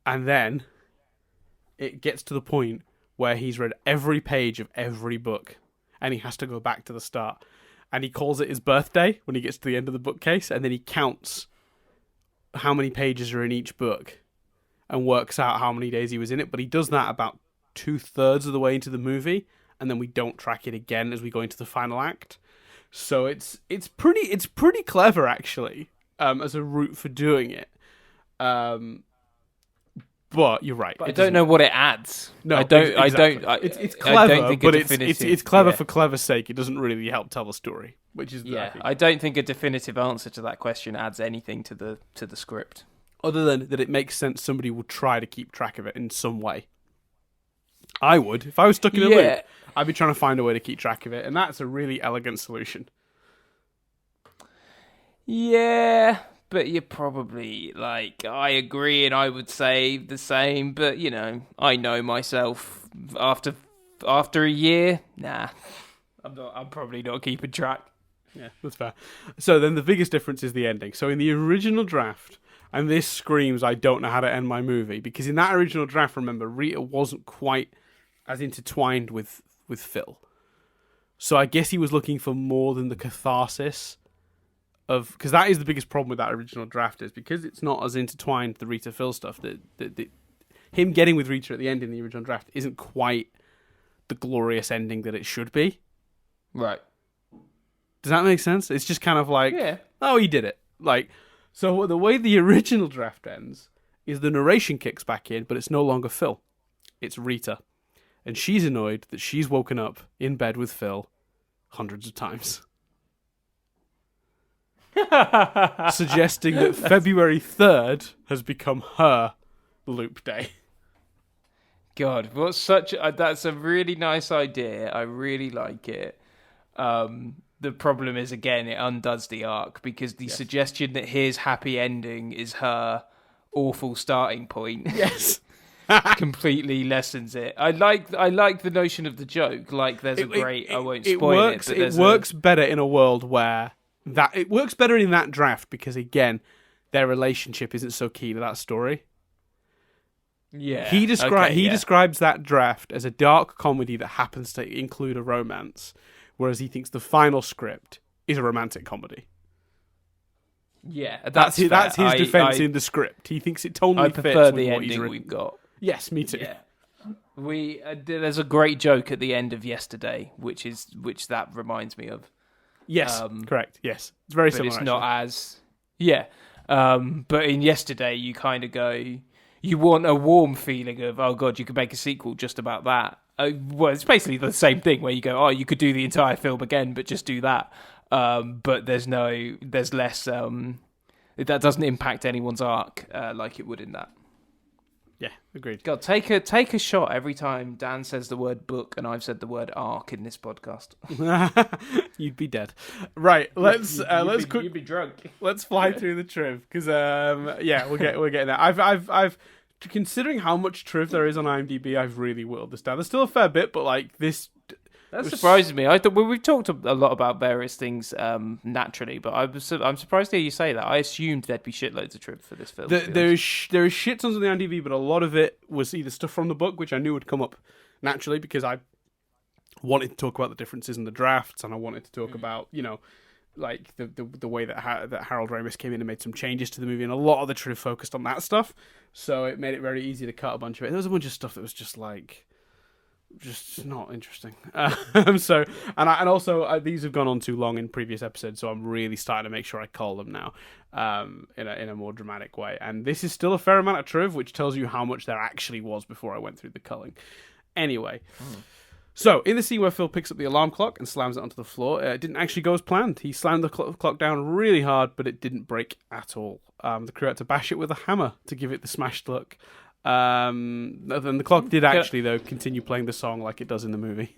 And then it gets to the point where he's read every page of every book, and he has to go back to the start. And he calls it his birthday when he gets to the end of the bookcase, and then he counts how many pages are in each book and works out how many days he was in it. But he does that about 2/3 of the way into the movie, and then we don't track it again as we go into the final act. So it's pretty clever, actually, as a route for doing it. But you're right. But I don't know what it adds. No, I don't. exactly. I don't. It's clever, don't think but it's clever for clever's sake. It doesn't really help tell the story, which is I don't think a definitive answer to that question adds anything to the script, other than that it makes sense. Somebody will try to keep track of it in some way. I would, if I was stuck in a loop, I'd be trying to find a way to keep track of it, and that's a really elegant solution. Yeah. But you're probably, like, I agree and I would say the same, but, you know, I know myself after a year, nah, I'm probably not keeping track. Yeah, that's fair. So then the biggest difference is the ending. So in the original draft, and this screams I don't know how to end my movie, because in that original draft, remember, Rita wasn't quite as intertwined with Phil. So I guess he was looking for more than the catharsis because that is the biggest problem with that original draft, is because it's not as intertwined, the Rita Phil stuff, that him getting with Rita at the end in the original draft isn't quite the glorious ending that it should be. Right. Does that make sense? It's just kind of like, oh, he did it. Like, so the way the original draft ends is the narration kicks back in, but it's no longer Phil. It's Rita. And she's annoyed that she's woken up in bed with Phil hundreds of times. Suggesting that February 3rd has become her loop day. God, that's a really nice idea. I really like it. The problem is, again, it undoes the arc, because the suggestion that his happy ending is her awful starting point completely lessens it. I like the notion of the joke. Like, there's I won't spoil it. But it works better in a world where it works better in that draft, because again, their relationship isn't so key to that story. Yeah, he describes that draft as a dark comedy that happens to include a romance, whereas he thinks the final script is a romantic comedy. Yeah, That's his fair. defense in the script. He thinks it totally fits prefer with the what he's ending written. we've got. Yes, me too. Yeah. There's a great joke at the end of Yesterday, which that reminds me of. Yes, correct. Yes, it's very similar. It's not as but in Yesterday, you kind of go, you want a warm feeling of, oh god, you could make a sequel just about that. Well, it's basically the same thing where you go, oh, you could do the entire film again, but just do that. But there's less. That doesn't impact anyone's arc like it would in that. Yeah, agreed. God, take a shot every time Dan says the word book and I've said the word arc in this podcast. You'd be dead. Right, you'd be drunk. Let's fly through the triv because we're getting there. I've considering how much triv there is on IMDb, I've really whittled this down. There's still a fair bit, but like this. That surprises me. I thought we've talked a lot about various things naturally, but I'm surprised to hear you say that. I assumed there'd be shitloads of triv for this film. There is shit tons on the IMDb, but a lot of it was either stuff from the book, which I knew would come up naturally because I wanted to talk about the differences in the drafts, and I wanted to talk about like the way that Harold Ramis came in and made some changes to the movie, and a lot of the triv focused on that stuff. So it made it very easy to cut a bunch of it. There was a bunch of stuff that was just not interesting. Also these have gone on too long in previous episodes, so I'm really starting to make sure I call them now in a more dramatic way. And this is still a fair amount of triv, which tells you how much there actually was before I went through the culling. Anyway, so in the scene where Phil picks up the alarm clock and slams it onto the floor, it didn't actually go as planned. He slammed the clock down really hard, but it didn't break at all. The crew had to bash it with a hammer to give it the smashed look. Then the clock did actually, though, continue playing the song like it does in the movie.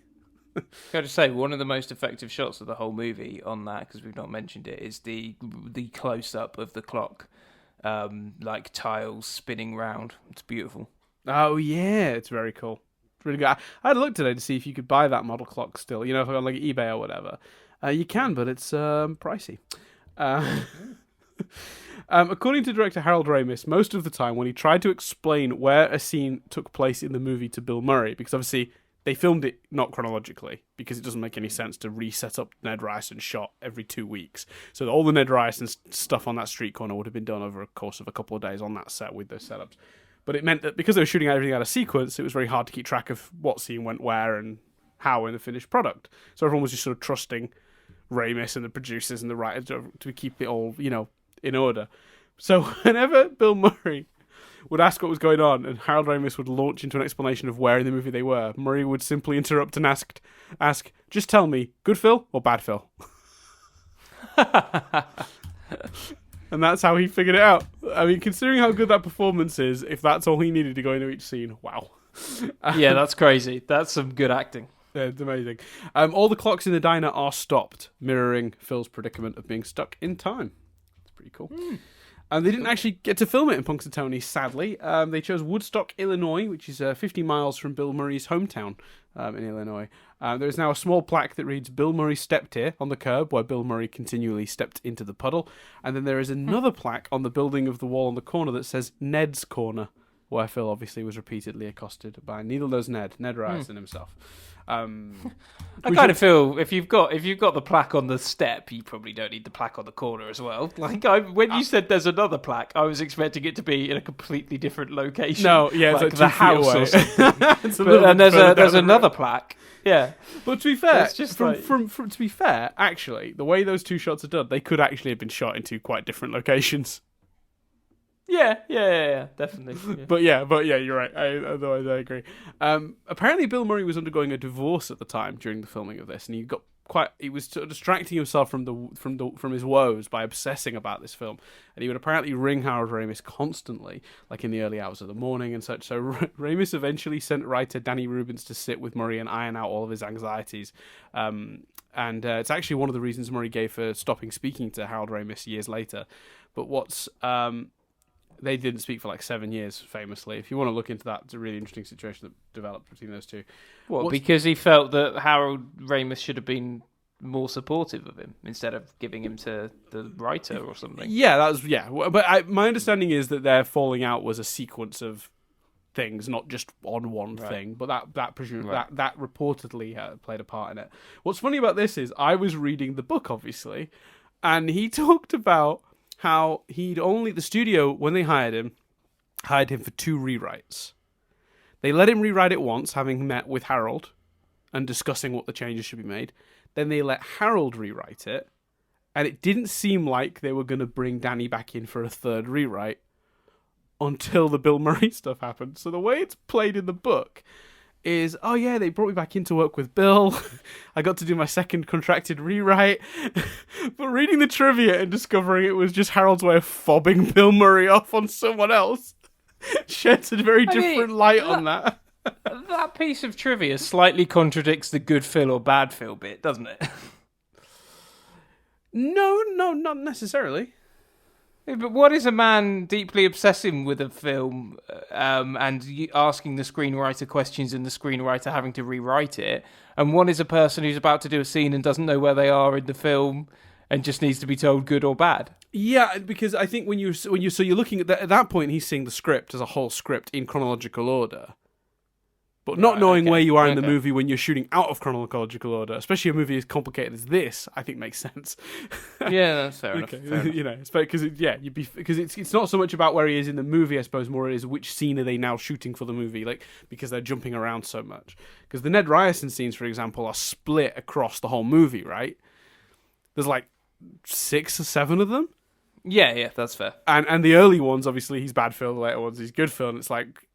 Got to say, one of the most effective shots of the whole movie on that, because we've not mentioned it, is the close-up of the clock, like tiles spinning round. It's beautiful. Oh, yeah, it's very cool. It's really good. I had a look today to see if you could buy that model clock still, if on like eBay or whatever. You can, but it's pricey. According to director Harold Ramis, most of the time when he tried to explain where a scene took place in the movie to Bill Murray, because obviously they filmed it not chronologically, because it doesn't make any sense to reset up Ned Ryerson shot every 2 weeks. So all the Ned Ryerson stuff on that street corner would have been done over a course of a couple of days on that set with those setups. But it meant that because they were shooting everything out of sequence, it was very hard to keep track of what scene went where and how in the finished product. So everyone was just sort of trusting Ramis and the producers and the writers to keep it all, in order. So whenever Bill Murray would ask what was going on and Harold Ramis would launch into an explanation of where in the movie they were, Murray would simply interrupt and ask, just tell me, good Phil or bad Phil? And that's how he figured it out. I mean, considering how good that performance is, if that's all he needed to go into each scene, wow. Yeah, that's crazy. That's some good acting. Yeah, it's amazing. All the clocks in the diner are stopped, mirroring Phil's predicament of being stuck in time. It's pretty cool. They didn't actually get to film it in Punxsutawney, sadly. They chose Woodstock, Illinois, which is 50 miles from Bill Murray's hometown in Illinois. There is now a small plaque that reads, Bill Murray stepped here, on the curb where Bill Murray continually stepped into the puddle. And then there is another plaque on the building of the wall on the corner that says Ned's Corner, where Phil obviously was repeatedly accosted by Needle-Nose Ned Ryerson himself. I kind of feel if you've got the plaque on the step, you probably don't need the plaque on the corner as well. Like when you said there's another plaque, I was expecting it to be in a completely different location. No, yeah, like it's the house away. Or something. And there's another plaque. Yeah, but to be fair, it's just to be fair, actually, the way those two shots are done, they could actually have been shot in two quite different locations. Yeah, definitely. Yeah. But yeah, you're right. Otherwise, I agree. Apparently, Bill Murray was undergoing a divorce at the time during the filming of this, and he was sort of distracting himself from his woes by obsessing about this film, and he would apparently ring Harold Ramis constantly, like in the early hours of the morning and such. So Ramis eventually sent writer Danny Rubens to sit with Murray and iron out all of his anxieties. And it's actually one of the reasons Murray gave for stopping speaking to Harold Ramis years later. But they didn't speak for like 7 years, famously. If you want to look into that, it's a really interesting situation that developed between those two. Because he felt that Harold Ramis should have been more supportive of him instead of giving him to the writer or something. Yeah, But my understanding is that their falling out was a sequence of things, not just on one thing. But that reportedly played a part in it. What's funny about this is I was reading the book, obviously, and he talked about how the studio, when they hired him for 2 rewrites. They let him rewrite it once, having met with Harold and discussing what the changes should be made. Then they let Harold rewrite it, and it didn't seem like they were going to bring Danny back in for a 3rd rewrite until the Bill Murray stuff happened. So the way it's played in the book is, oh yeah, they brought me back in to work with Bill. I got to do my 2nd contracted rewrite. But reading the trivia and discovering it was just Harold's way of fobbing Bill Murray off on someone else sheds a very different light on that. That piece of trivia slightly contradicts the good Phil or bad Phil bit, doesn't it? No, not necessarily. But what is a man deeply obsessing with a film and asking the screenwriter questions and the screenwriter having to rewrite it? And one is a person who's about to do a scene and doesn't know where they are in the film and just needs to be told good or bad? Yeah, because I think when you're looking at that point, he's seeing the script as a whole script in chronological order. But not knowing where you are in the movie when you're shooting out of chronological order, especially a movie as complicated as this, I think makes sense. Yeah, that's fair enough. You know, because it's not so much about where he is in the movie, I suppose, more it is which scene are they now shooting for the movie, like because they're jumping around so much. Because the Ned Ryerson scenes, for example, are split across the whole movie, right? There's like 6 or 7 of them. Yeah, that's fair. And the early ones, obviously, he's bad Phil. The later ones, he's good Phil. And it's like,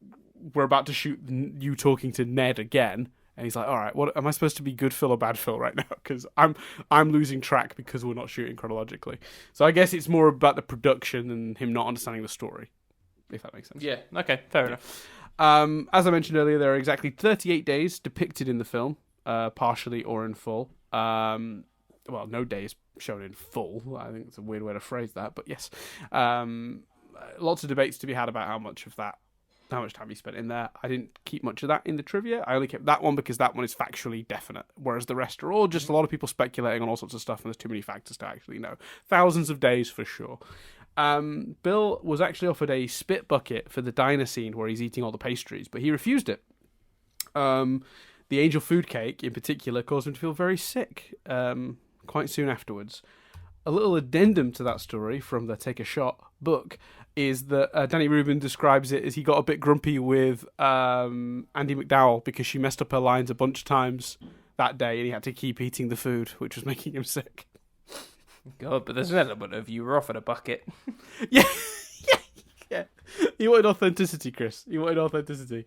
we're about to shoot you talking to Ned again, and he's like, all right, what am I supposed to be, good Phil or bad Phil right now? Because I'm losing track because we're not shooting chronologically. So I guess it's more about the production and him not understanding the story, if that makes sense. Yeah, okay, fair enough. As I mentioned earlier, there are exactly 38 days depicted in the film, partially or in full. Well, no days shown in full. I think it's a weird way to phrase that, but yes. Lots of debates to be had about how much time he spent in there. I didn't keep much of that in the trivia. I only kept that one because that one is factually definite, whereas the rest are all just a lot of people speculating on all sorts of stuff, and there's too many factors to actually know. Thousands of days for sure. Bill was actually offered a spit bucket for the diner scene where he's eating all the pastries, but he refused it. The angel food cake, in particular, caused him to feel very sick quite soon afterwards. A little addendum to that story from the Take a Shot book is that Danny Rubin describes it as he got a bit grumpy with Andy McDowell because she messed up her lines a bunch of times that day and he had to keep eating the food, which was making him sick. God, but there's an element of you were offered a bucket. Yeah. You wanted authenticity, Chris. You wanted authenticity.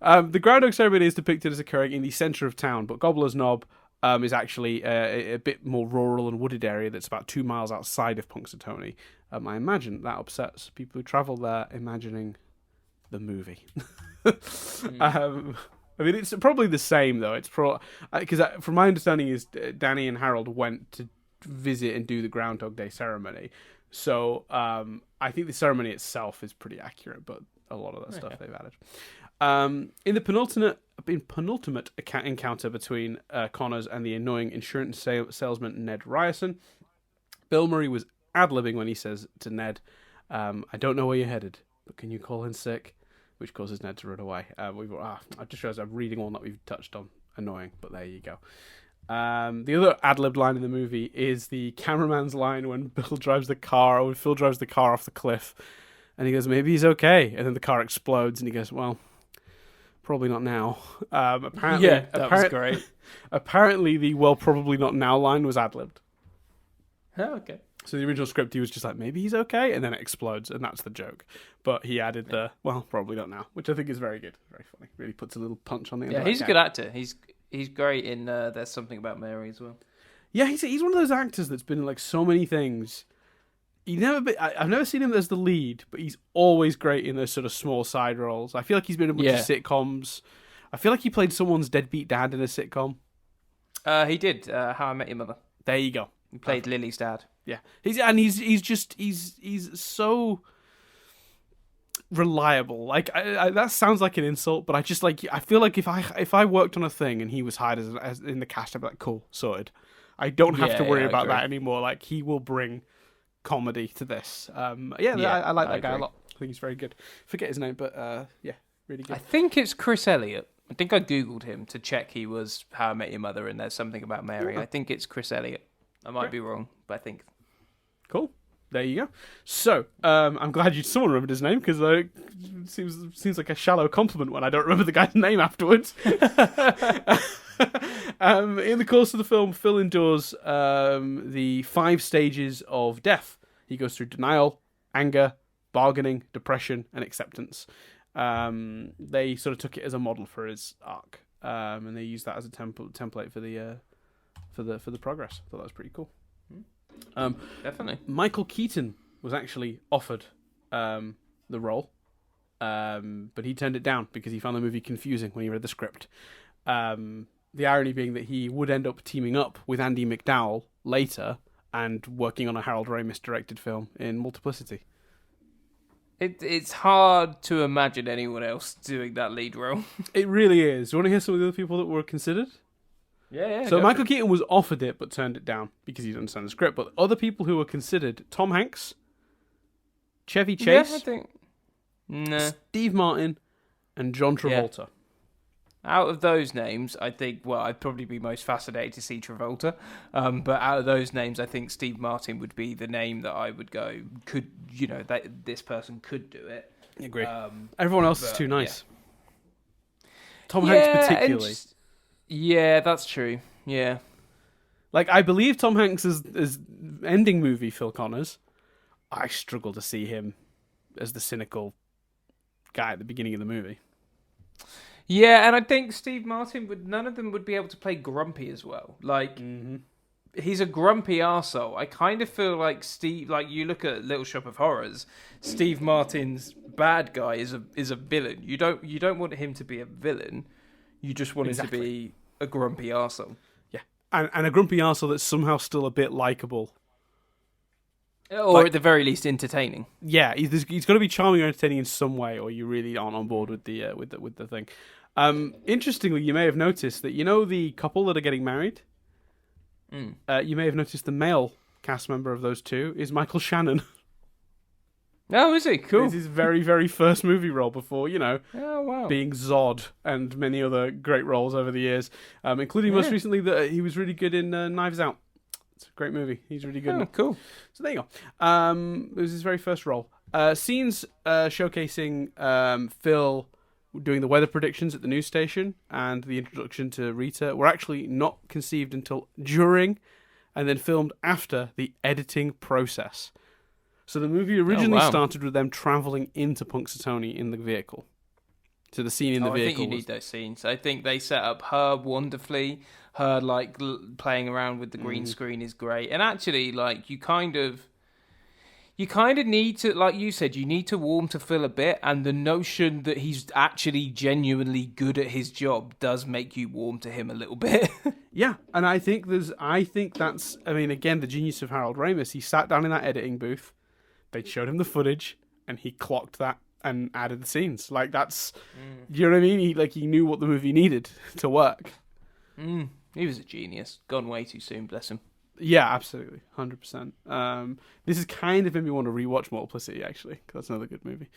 The Groundhog ceremony is depicted as occurring in the centre of town, but Gobbler's Knob is actually a bit more rural and wooded area that's about 2 miles outside of Punxsutawney. I imagine that upsets people who travel there imagining the movie. I mean, it's probably the same, though. It's because from my understanding is Danny and Harold went to visit and do the Groundhog Day ceremony. So I think the ceremony itself is pretty accurate, but a lot of that stuff they've added. In the penultimate encounter between Connors and the annoying insurance salesman Ned Ryerson, Bill Murray was ad-libbing when he says to Ned, I don't know where you're headed, but can you call in sick? Which causes Ned to run away. I just realised I'm reading one that we've touched on. Annoying, but there you go. The other ad-libbed line in the movie is the cameraman's line when Phil drives the car off the cliff, and he goes, maybe he's okay, and then the car explodes, and he goes, well, probably not now. Apparently, that was great. Apparently, the "well, probably not now" line was ad-libbed. Oh, okay. So the original script, he was just like, maybe he's okay, and then it explodes, and that's the joke. But he added the "well, probably not now," which I think is very good, very funny. Really puts a little punch on the end. Yeah, he's a good actor. He's great in There's Something About Mary as well. Yeah, he's one of those actors that's been in like so many things. I've never seen him as the lead, but he's always great in those sort of small side roles. I feel like he's been in a bunch of sitcoms. I feel like he played someone's deadbeat dad in a sitcom. He did. How I Met Your Mother. There you go. He played Lily's dad. Yeah, he's so reliable. Like that sounds like an insult, but I feel like if I worked on a thing and he was hired as in the cast, I'd be like, cool, sorted. I don't have to worry about that anymore. Like he will bring comedy to this. I like that guy a lot. I think he's very good. Forget his name, but really good. I think it's Chris Elliott. I think I googled him to check he was How I Met Your Mother and There's Something About Mary. I think it's Chris Elliott. I might be wrong, but I think. Cool. There you go. So, I'm glad someone remembered his name, because it seems like a shallow compliment when I don't remember the guy's name afterwards. In the course of the film, Phil endures the 5 stages of death. He goes through denial, anger, bargaining, depression, and acceptance. They sort of took it as a model for his arc, and they used that as a template for the progress. I thought that was pretty cool. Definitely. Michael Keaton was actually offered the role, but he turned it down because he found the movie confusing when he read the script. The irony being that he would end up teaming up with Andy McDowell later and working on a Harold Ramis directed film in Multiplicity. It's hard to imagine anyone else doing that lead role. It really is. Do you want to hear some of the other people that were considered? Yeah. So Michael Keaton was offered it but turned it down because he didn't understand the script. But other people who were considered: Tom Hanks, Chevy Chase, Yeah, I think. Nah. Steve Martin, and John Travolta. Yeah. Out of those names, I think, I'd probably be most fascinated to see Travolta. But out of those names, I think Steve Martin would be the name that I would go, that this person could do it. I agree. Everyone else is too nice. Yeah. Tom Hanks particularly. Yeah, that's true. Yeah. Like, I believe Tom Hanks is ending movie Phil Connors. I struggle to see him as the cynical guy at the beginning of the movie. Yeah, and I think Steve Martin none of them would be able to play grumpy as well. Like, he's a grumpy arsehole. I kind of feel like you look at Little Shop of Horrors, Steve Martin's bad guy is a villain. You don't want him to be a villain. You just want him to be a grumpy arsehole. Yeah, and a grumpy arsehole that's somehow still a bit likable. Or at the very least, entertaining. Yeah, he's got to be charming or entertaining in some way, or you really aren't on board with the thing. Interestingly, you may have noticed that the couple that are getting married. You may have noticed the male cast member of those two is Michael Shannon. Oh, is he? Cool. It's his very, very first movie role before, Oh, wow. being Zod and many other great roles over the years, including most recently that he was really good in Knives Out. It's a great movie. He's really good. Oh, cool. So there you go. It was his very first role. Scenes showcasing Phil doing the weather predictions at the news station and the introduction to Rita were actually not conceived until during and then filmed after the editing process. So the movie originally started with them travelling into Punxsutawney in the vehicle. So the scene in the vehicle. I think you need those scenes. I think they set up her wonderfully. Her playing around with the green screen is great, and actually, you kind of need to, like you said, you need to warm to Phil a bit, and the notion that he's actually genuinely good at his job does make you warm to him a little bit. Yeah, and I think that's, again, the genius of Harold Ramis. He sat down in that editing booth, they showed him the footage, and he clocked that and added the scenes. That's, you know what I mean? He knew what the movie needed to work. He was a genius. Gone way too soon, bless him. Yeah, absolutely. 100%. This is kind of made me want to rewatch Multiplicity, actually, because that's another good movie.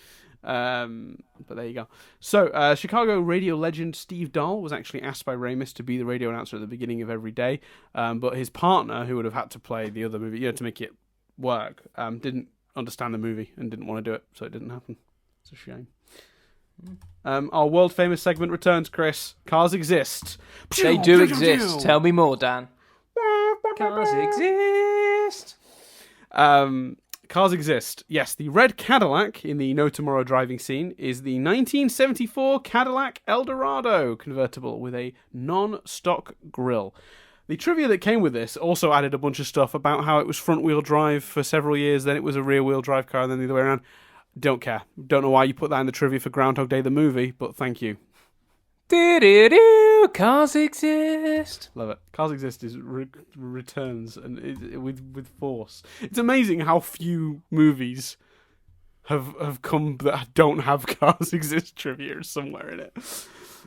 But there you go. So, Chicago radio legend Steve Dahl was actually asked by Ramis to be the radio announcer at the beginning of every day, but his partner, who would have had to play the other movie, to make it work, didn't understand the movie and didn't want to do it, so it didn't happen. It's a shame. Our world famous segment returns, Chris. Cars exist. They do exist. Tell me more, Dan. Cars exist. Cars exist. Yes, the red Cadillac in the No Tomorrow driving scene is the 1974 Cadillac Eldorado convertible with a non-stock grille. The trivia that came with this also added a bunch of stuff about how it was front-wheel drive for several years, then it was a rear-wheel drive car, and then the other way around. Don't care. Don't know why you put that in the trivia for Groundhog Day, the movie, but thank you. Cars exist. Love it. Cars exist is returns and with force. It's amazing how few movies have come that don't have cars exist trivia somewhere in it.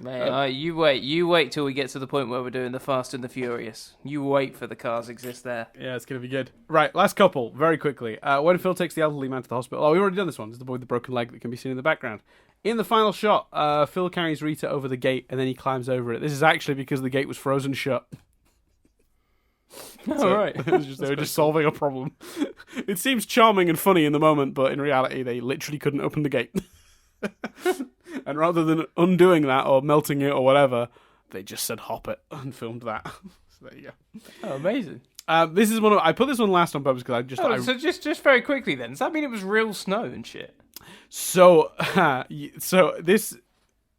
Man, you wait till we get to the point where we're doing the Fast and the Furious. You wait for the cars exist there. Yeah, it's going to be good. Right, last couple, very quickly. When Phil takes the elderly man to the hospital... Oh, we've already done this one. There's the boy with the broken leg that can be seen in the background. In the final shot, Phil carries Rita over the gate and then he climbs over it. This is actually because the gate was frozen shut. All right. They were just solving a problem. It seems charming and funny in the moment, but in reality, they literally couldn't open the gate. And rather than undoing that or melting it or whatever, they just said hop it and filmed that. So there you go. Oh, amazing. This is I put this one last on purpose because So just very quickly then, does that mean it was real snow and shit? So this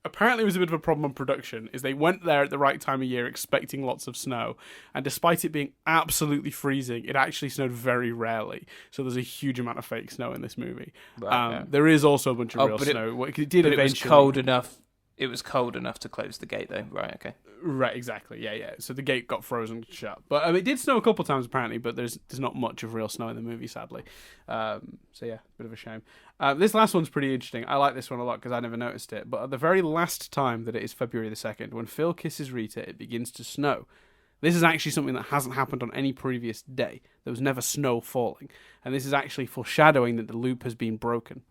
apparently was a bit of a problem on production. Is they went there at the right time of year expecting lots of snow, and despite it being absolutely freezing, it actually snowed very rarely. So there's a huge amount of fake snow in this movie. Right, yeah. There is also a bunch of real snow. It did eventually. It was cold enough. It was cold enough to close the gate, though. Right, okay. Right, exactly. Yeah. So the gate got frozen shut. But it did snow a couple of times, apparently, but there's not much of real snow in the movie, sadly. So yeah, bit of a shame. This last one's pretty interesting. I like this one a lot because I never noticed it. But at the very last time that it is February the 2nd, when Phil kisses Rita, it begins to snow. This is actually something that hasn't happened on any previous day. There was never snow falling. And this is actually foreshadowing that the loop has been broken.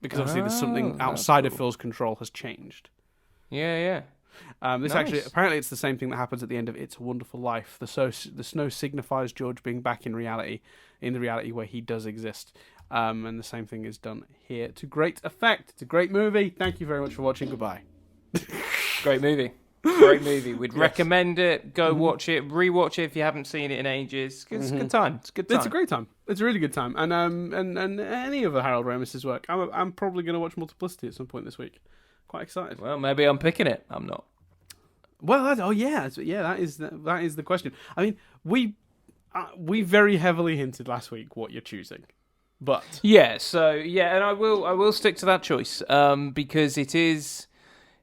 Because obviously there's something outside of Phil's control has changed. Yeah. This Nice. actually, apparently it's the same thing that happens at the end of It's a Wonderful Life. The snow signifies George being back in reality, in the reality where he does exist. And the same thing is done here to great effect. It's a great movie. Thank you very much for watching. Goodbye. Great movie. Great movie. We'd recommend it. Go watch it. Rewatch it if you haven't seen it in ages. It's a good time. It's a good time. It's a great time. It's a really good time. And any of Harold Ramis's work, I'm probably going to watch Multiplicity at some point this week. Quite excited. Well, maybe I'm picking it. I'm not. Well, that is the question. I mean, we very heavily hinted last week what you're choosing, but and I will stick to that choice because it is,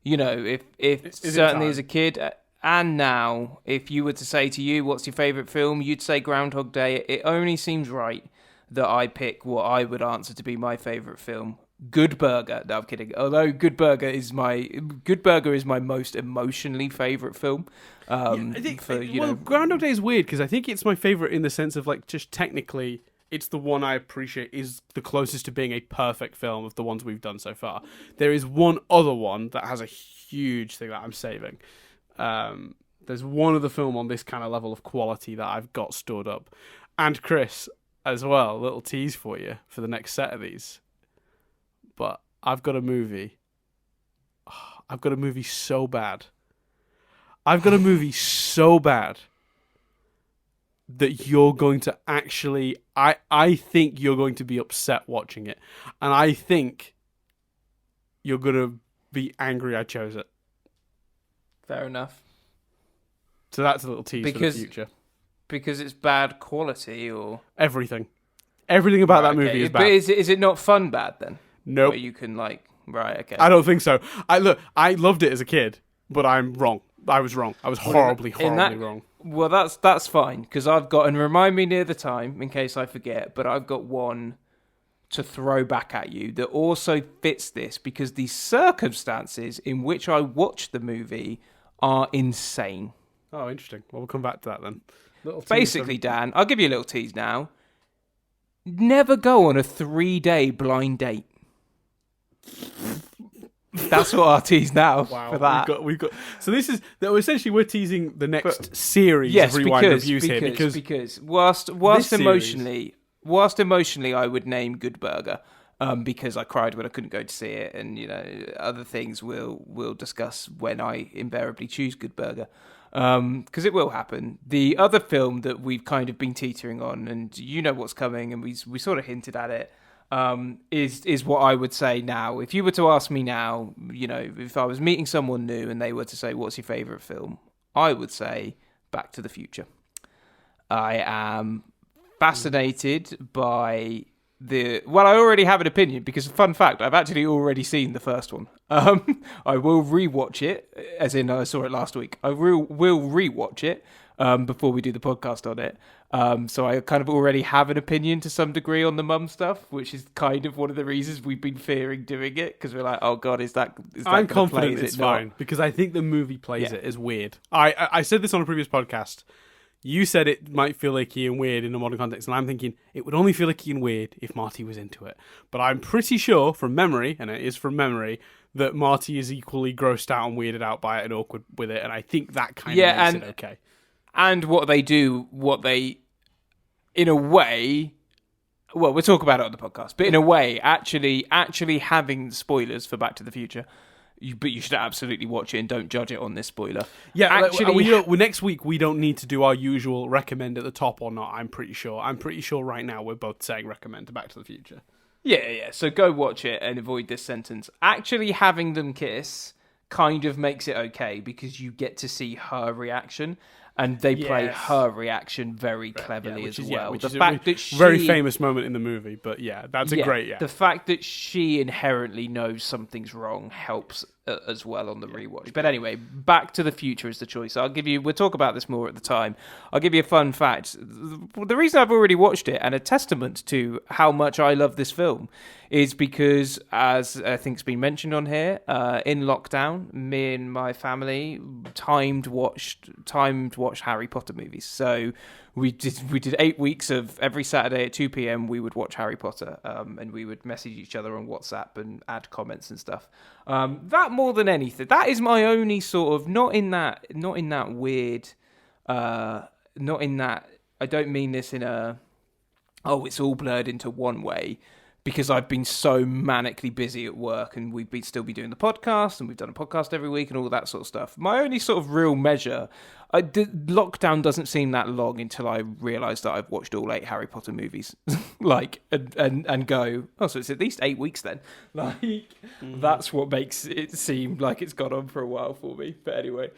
if certainly as a kid and now, if you were to say to you, what's your favourite film, you'd say Groundhog Day. It only seems right that I pick what I would answer to be my favourite film. Good Burger. No, I'm kidding. Although Good Burger is my most emotionally favourite film. Groundhog Day is weird because I think it's my favourite in the sense of just technically, it's the one I appreciate is the closest to being a perfect film of the ones we've done so far. There is one other one that has a huge thing that I'm saving. There's one other film on this kind of level of quality that I've got stored up, and Chris as well. A little tease for you for the next set of these. But I've got a movie. I've got a movie so bad. That you're going to actually... I think you're going to be upset watching it. And I think you're going to be angry I chose it. Fair enough. So that's a little tease for the future. Because it's bad quality or... Everything about that movie is bad. But is it not fun bad then? Nope. Where you can right, okay. I don't think so. I loved it as a kid, but I'm wrong. I was wrong. I was horribly wrong. Well, that's fine, because I've got, and remind me near the time, in case I forget, but I've got one to throw back at you that also fits this, because the circumstances in which I watched the movie are insane. Oh, interesting. Well, we'll come back to that then. Basically, Dan, I'll give you a little tease now. Never go on a 3-day blind date. That's what our tease now for that. We've got. So this is essentially we're teasing the next series of Rewind reviews here because whilst emotionally I would name Good Burger because I cried when I couldn't go to see it, and other things we'll discuss when I invariably choose Good Burger. Because it will happen. The other film that we've kind of been teetering on, and you know what's coming, and we sort of hinted at it, is what I would say now. If you were to ask me now, if I was meeting someone new and they were to say, what's your favourite film? I would say Back to the Future. I am fascinated by I already have an opinion because, fun fact, I've actually already seen the first one. I will rewatch it, as in I saw it last week. I will rewatch it before we do the podcast on it. So I kind of already have an opinion to some degree on the mum stuff, which is kind of one of the reasons we've been fearing doing it, because we're like, oh god, is that I'm confident it's fine, because I think the movie plays it as weird. I said this on a previous podcast. You said it might feel icky and weird in a modern context, and I'm thinking it would only feel icky and weird if Marty was into it. But I'm pretty sure, from memory, and it is from memory, that Marty is equally grossed out and weirded out by it and awkward with it, and I think that kind of makes it okay. And in a way, well, we'll talk about it on the podcast, but in a way, actually having spoilers for Back to the Future, but you should absolutely watch it and don't judge it on this spoiler. Yeah, actually, next week we don't need to do our usual recommend at the top or not. I'm pretty sure right now we're both saying recommend to Back to the Future. Yeah. So go watch it and avoid this sentence. Actually, having them kiss kind of makes it okay because you get to see her reaction. And they play her reaction very cleverly as well. Which is a very famous moment in the movie, but that's a great. The fact that she inherently knows something's wrong helps as well on the rewatch. But anyway, Back to the Future is the choice. We'll talk about this more at the time. I'll give you a fun fact. The reason I've already watched it, and a testament to how much I love this film, is because, as I think's been mentioned on here, in lockdown, me and my family timed watched Harry Potter movies. So we did 8 weeks of every Saturday at 2 p.m. we would watch Harry Potter, and we would message each other on WhatsApp and add comments and stuff. That more than anything, that is my only sort of not in that weird, not in that. I don't mean this in a it's all blurred into one way. Because I've been so manically busy at work and we'd still be doing the podcast and we've done a podcast every week and all that sort of stuff. My only sort of real measure, lockdown doesn't seem that long until I realised that I've watched all 8 Harry Potter movies. and go, so it's at least 8 weeks then. That's what makes it seem like it's gone on for a while for me. But anyway,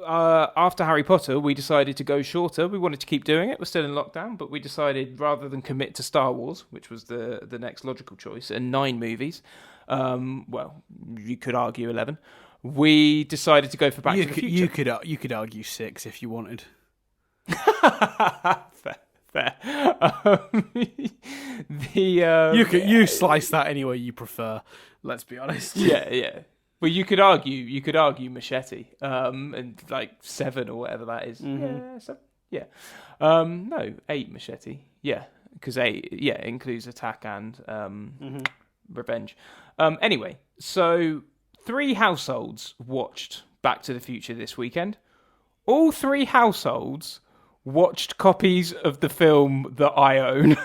after Harry Potter, we decided to go shorter. We wanted to keep doing it. We're still in lockdown, but we decided rather than commit to Star Wars, which was the next logical choice, and 9 movies, you could argue 11, we decided to go for Back to the Future. You could argue 6 if you wanted. Fair. You slice that any way you prefer. Let's be honest. Yeah. Well, you could argue Machete, and 7 or whatever that is. Mm-hmm. Yeah, no, 8 Machete. Yeah, because 8, includes Attack and Revenge. Anyway, so 3 households watched Back to the Future this weekend. All 3 households watched copies of the film that I own.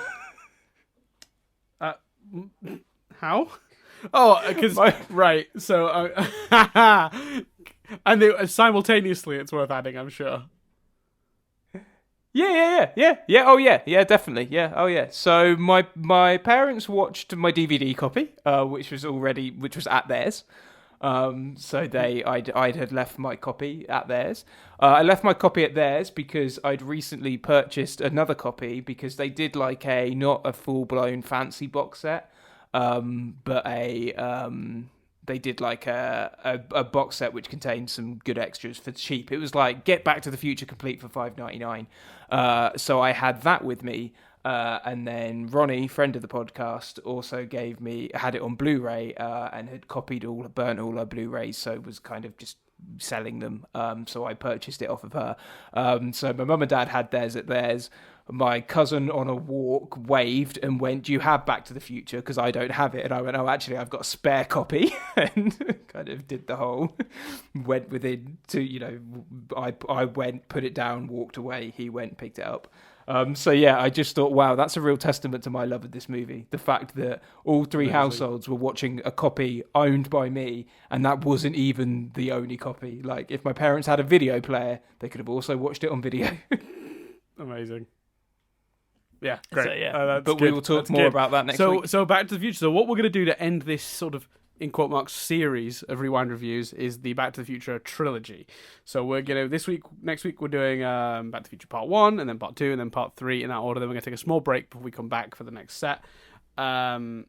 How? Oh, because right. So, and simultaneously, it's worth adding, I'm sure. Yeah. Oh yeah, definitely. Yeah. Oh yeah. So my parents watched my DVD copy, which was at theirs. So I'd had left my copy at theirs. I left my copy at theirs because I'd recently purchased another copy because they did not a full blown fancy box set. But they did a box set which contained some good extras for cheap. It was Get Back to the Future complete for $5.99. So I had that with me, and then Ronnie, friend of the podcast, also had it on Blu-ray and had burnt all her Blu-rays, so was kind of just selling them. So I purchased it off of her. So my mum and dad had theirs at theirs. My cousin on a walk waved and went, "Do you have Back to the Future? Because I don't have it." And I went, "Oh, actually, I've got a spare copy." And kind of did the whole, went within to, I went, put it down, walked away. He went, picked it up. So yeah, I just thought, wow, that's a real testament to my love of this movie. The fact that all 3 households were watching a copy owned by me, and that wasn't even the only copy. If my parents had a video player, they could have also watched it on video. Amazing. Yeah, great. So, yeah. But we will talk more about that next week. So Back to the Future. So what we're going to do to end this sort of, in quote marks, series of Rewind reviews is the Back to the Future trilogy. So we're going to, next week we're doing Back to the Future Part 1, and then Part 2, and then Part 3 in that order. Then we're going to take a small break before we come back for the next set. Because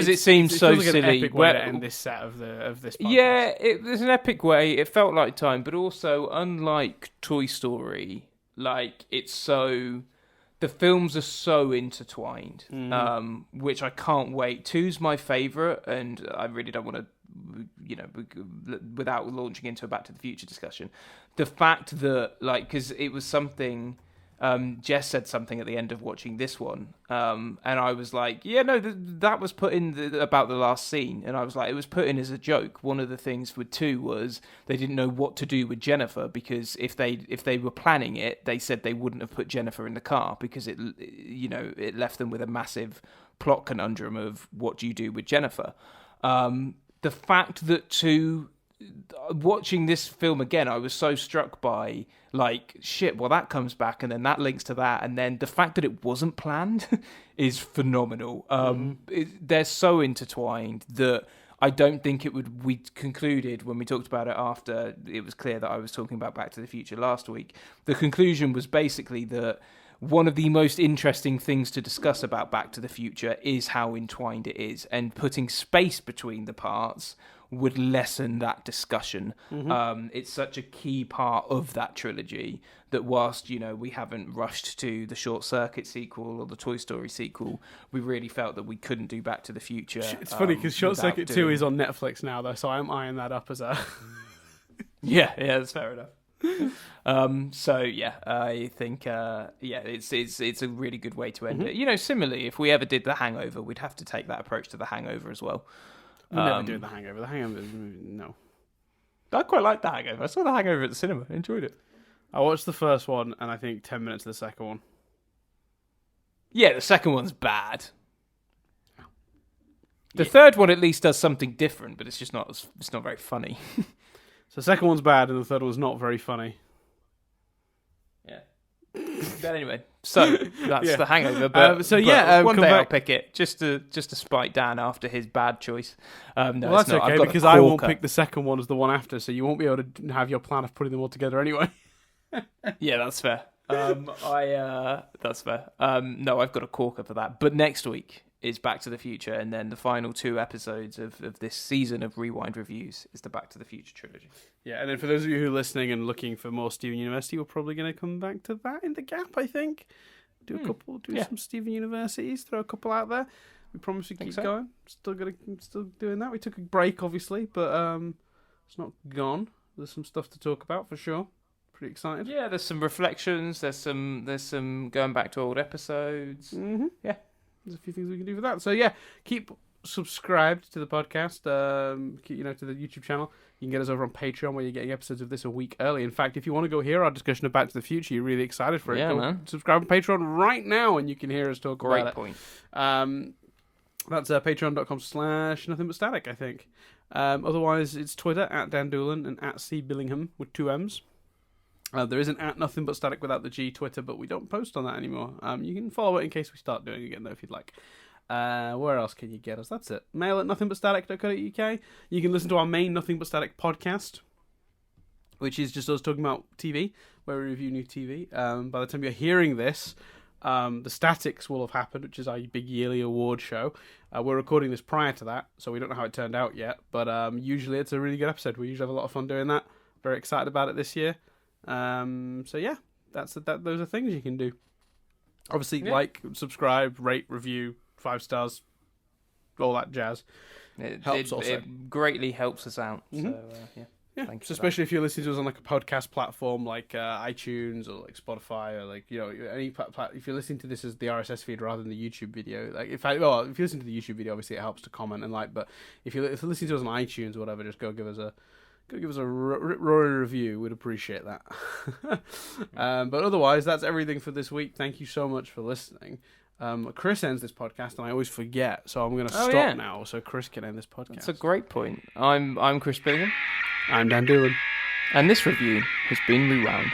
it seems so silly. An epic way to end this set of this podcast. Yeah, it was an epic way. It felt like time, but also, unlike Toy Story, it's so... The films are so intertwined, which I can't wait. 2's my favourite, and I really don't want to without launching into a Back to the Future discussion, the fact that, like, because it was something, Jess said something at the end of watching this one, and I was like, yeah, no, that was put in about the last scene, and I was like, it was put in as a joke. One of the things with 2 was they didn't know what to do with Jennifer, because if they were planning it, they said they wouldn't have put Jennifer in the car, because it left them with a massive plot conundrum of what do you do with Jennifer. The fact that watching this film again, I was so struck by, like, shit, well, that comes back and then that links to that, and then the fact that it wasn't planned is phenomenal. They're so intertwined that I don't think we concluded when we talked about it after it was clear that I was talking about Back to the Future last week. The conclusion was basically that one of the most interesting things to discuss about Back to the Future is how entwined it is, and putting space between the parts would lessen that discussion. It's such a key part of that trilogy that whilst, we haven't rushed to the Short Circuit sequel or the Toy Story sequel, we really felt that we couldn't do Back to the Future. It's funny because Short Circuit 2 is on Netflix now, though, so I'm eyeing that up as a... yeah, that's fair enough. So yeah, I think it's a really good way to end it. Similarly, if we ever did The Hangover, we'd have to take that approach to The Hangover as well. We're never doing The Hangover. The Hangover, no. I quite like The Hangover. I saw The Hangover at the cinema. I enjoyed it. I watched the first one and I think 10 minutes of the second one. Yeah, the second one's bad. The third one at least does something different, but it's just not. It's not very funny. So the second one's bad and the third one's not very funny. Yeah. But anyway, so that's The Hangover. One day I'll pick it just to spite Dan after his bad choice. No, well, that's okay because I won't pick the second one as the one after, so you won't be able to have your plan of putting them all together anyway. Yeah, that's fair. That's fair. No, I've got a corker for that. But next week is Back to the Future, and then the final 2 episodes of this season of Rewind Reviews is the Back to the Future trilogy. Yeah, and then for those of you who are listening and looking for more Steven University, we're probably going to come back to that in the gap, I think. Do some Steven Universities, throw a couple out there. We promise we keep going. Still doing that. We took a break, obviously, but it's not gone. There's some stuff to talk about for sure. Pretty excited. Yeah, there's some reflections. There's some going back to old episodes. Mm-hmm. Yeah. There's a few things we can do for that. So yeah, keep subscribed to the podcast, to the YouTube channel. You can get us over on Patreon where you're getting episodes of this a week early. In fact, if you want to go hear our discussion of Back to the Future, you're really excited for it. Yeah, go man. Subscribe to Patreon right now and you can hear us talk about it. Great point. That's patreon.com/nothingbutstatic, I think. Otherwise, it's Twitter at Dan Doolan and at C Billingham with 2 M's. There is an at Nothing But Static without the G Twitter, but we don't post on that anymore. You can follow it in case we start doing it again, though, if you'd like. Where else can you get us? That's it. Mail at nothingbutstatic.co.uk. You can listen to our main Nothing But Static podcast, which is just us talking about TV, where we review new TV. By the time you're hearing this, the Statics will have happened, which is our big yearly award show. We're recording this prior to that, so we don't know how it turned out yet, but usually it's a really good episode. We usually have a lot of fun doing that. Very excited about it this year. So yeah, those are things you can do. Obviously, like, subscribe, rate, review, 5 stars, all that jazz. It greatly helps us out. Mm-hmm. So yeah. So especially if you're listening to us on like a podcast platform like iTunes or like Spotify or like any if you're listening to this as the RSS feed rather than the YouTube video, like if you listen to the YouTube video, obviously it helps to comment and like. But if you're listening to us on iTunes or whatever, just go give us a roaring review. We'd appreciate that. But otherwise, that's everything for this week. Thank you so much for listening. Chris ends this podcast, and I always forget, so I'm going to stop now so Chris can end this podcast. That's a great point. I'm Chris Billingham. I'm Dan Doolan. And this review has been Rewound.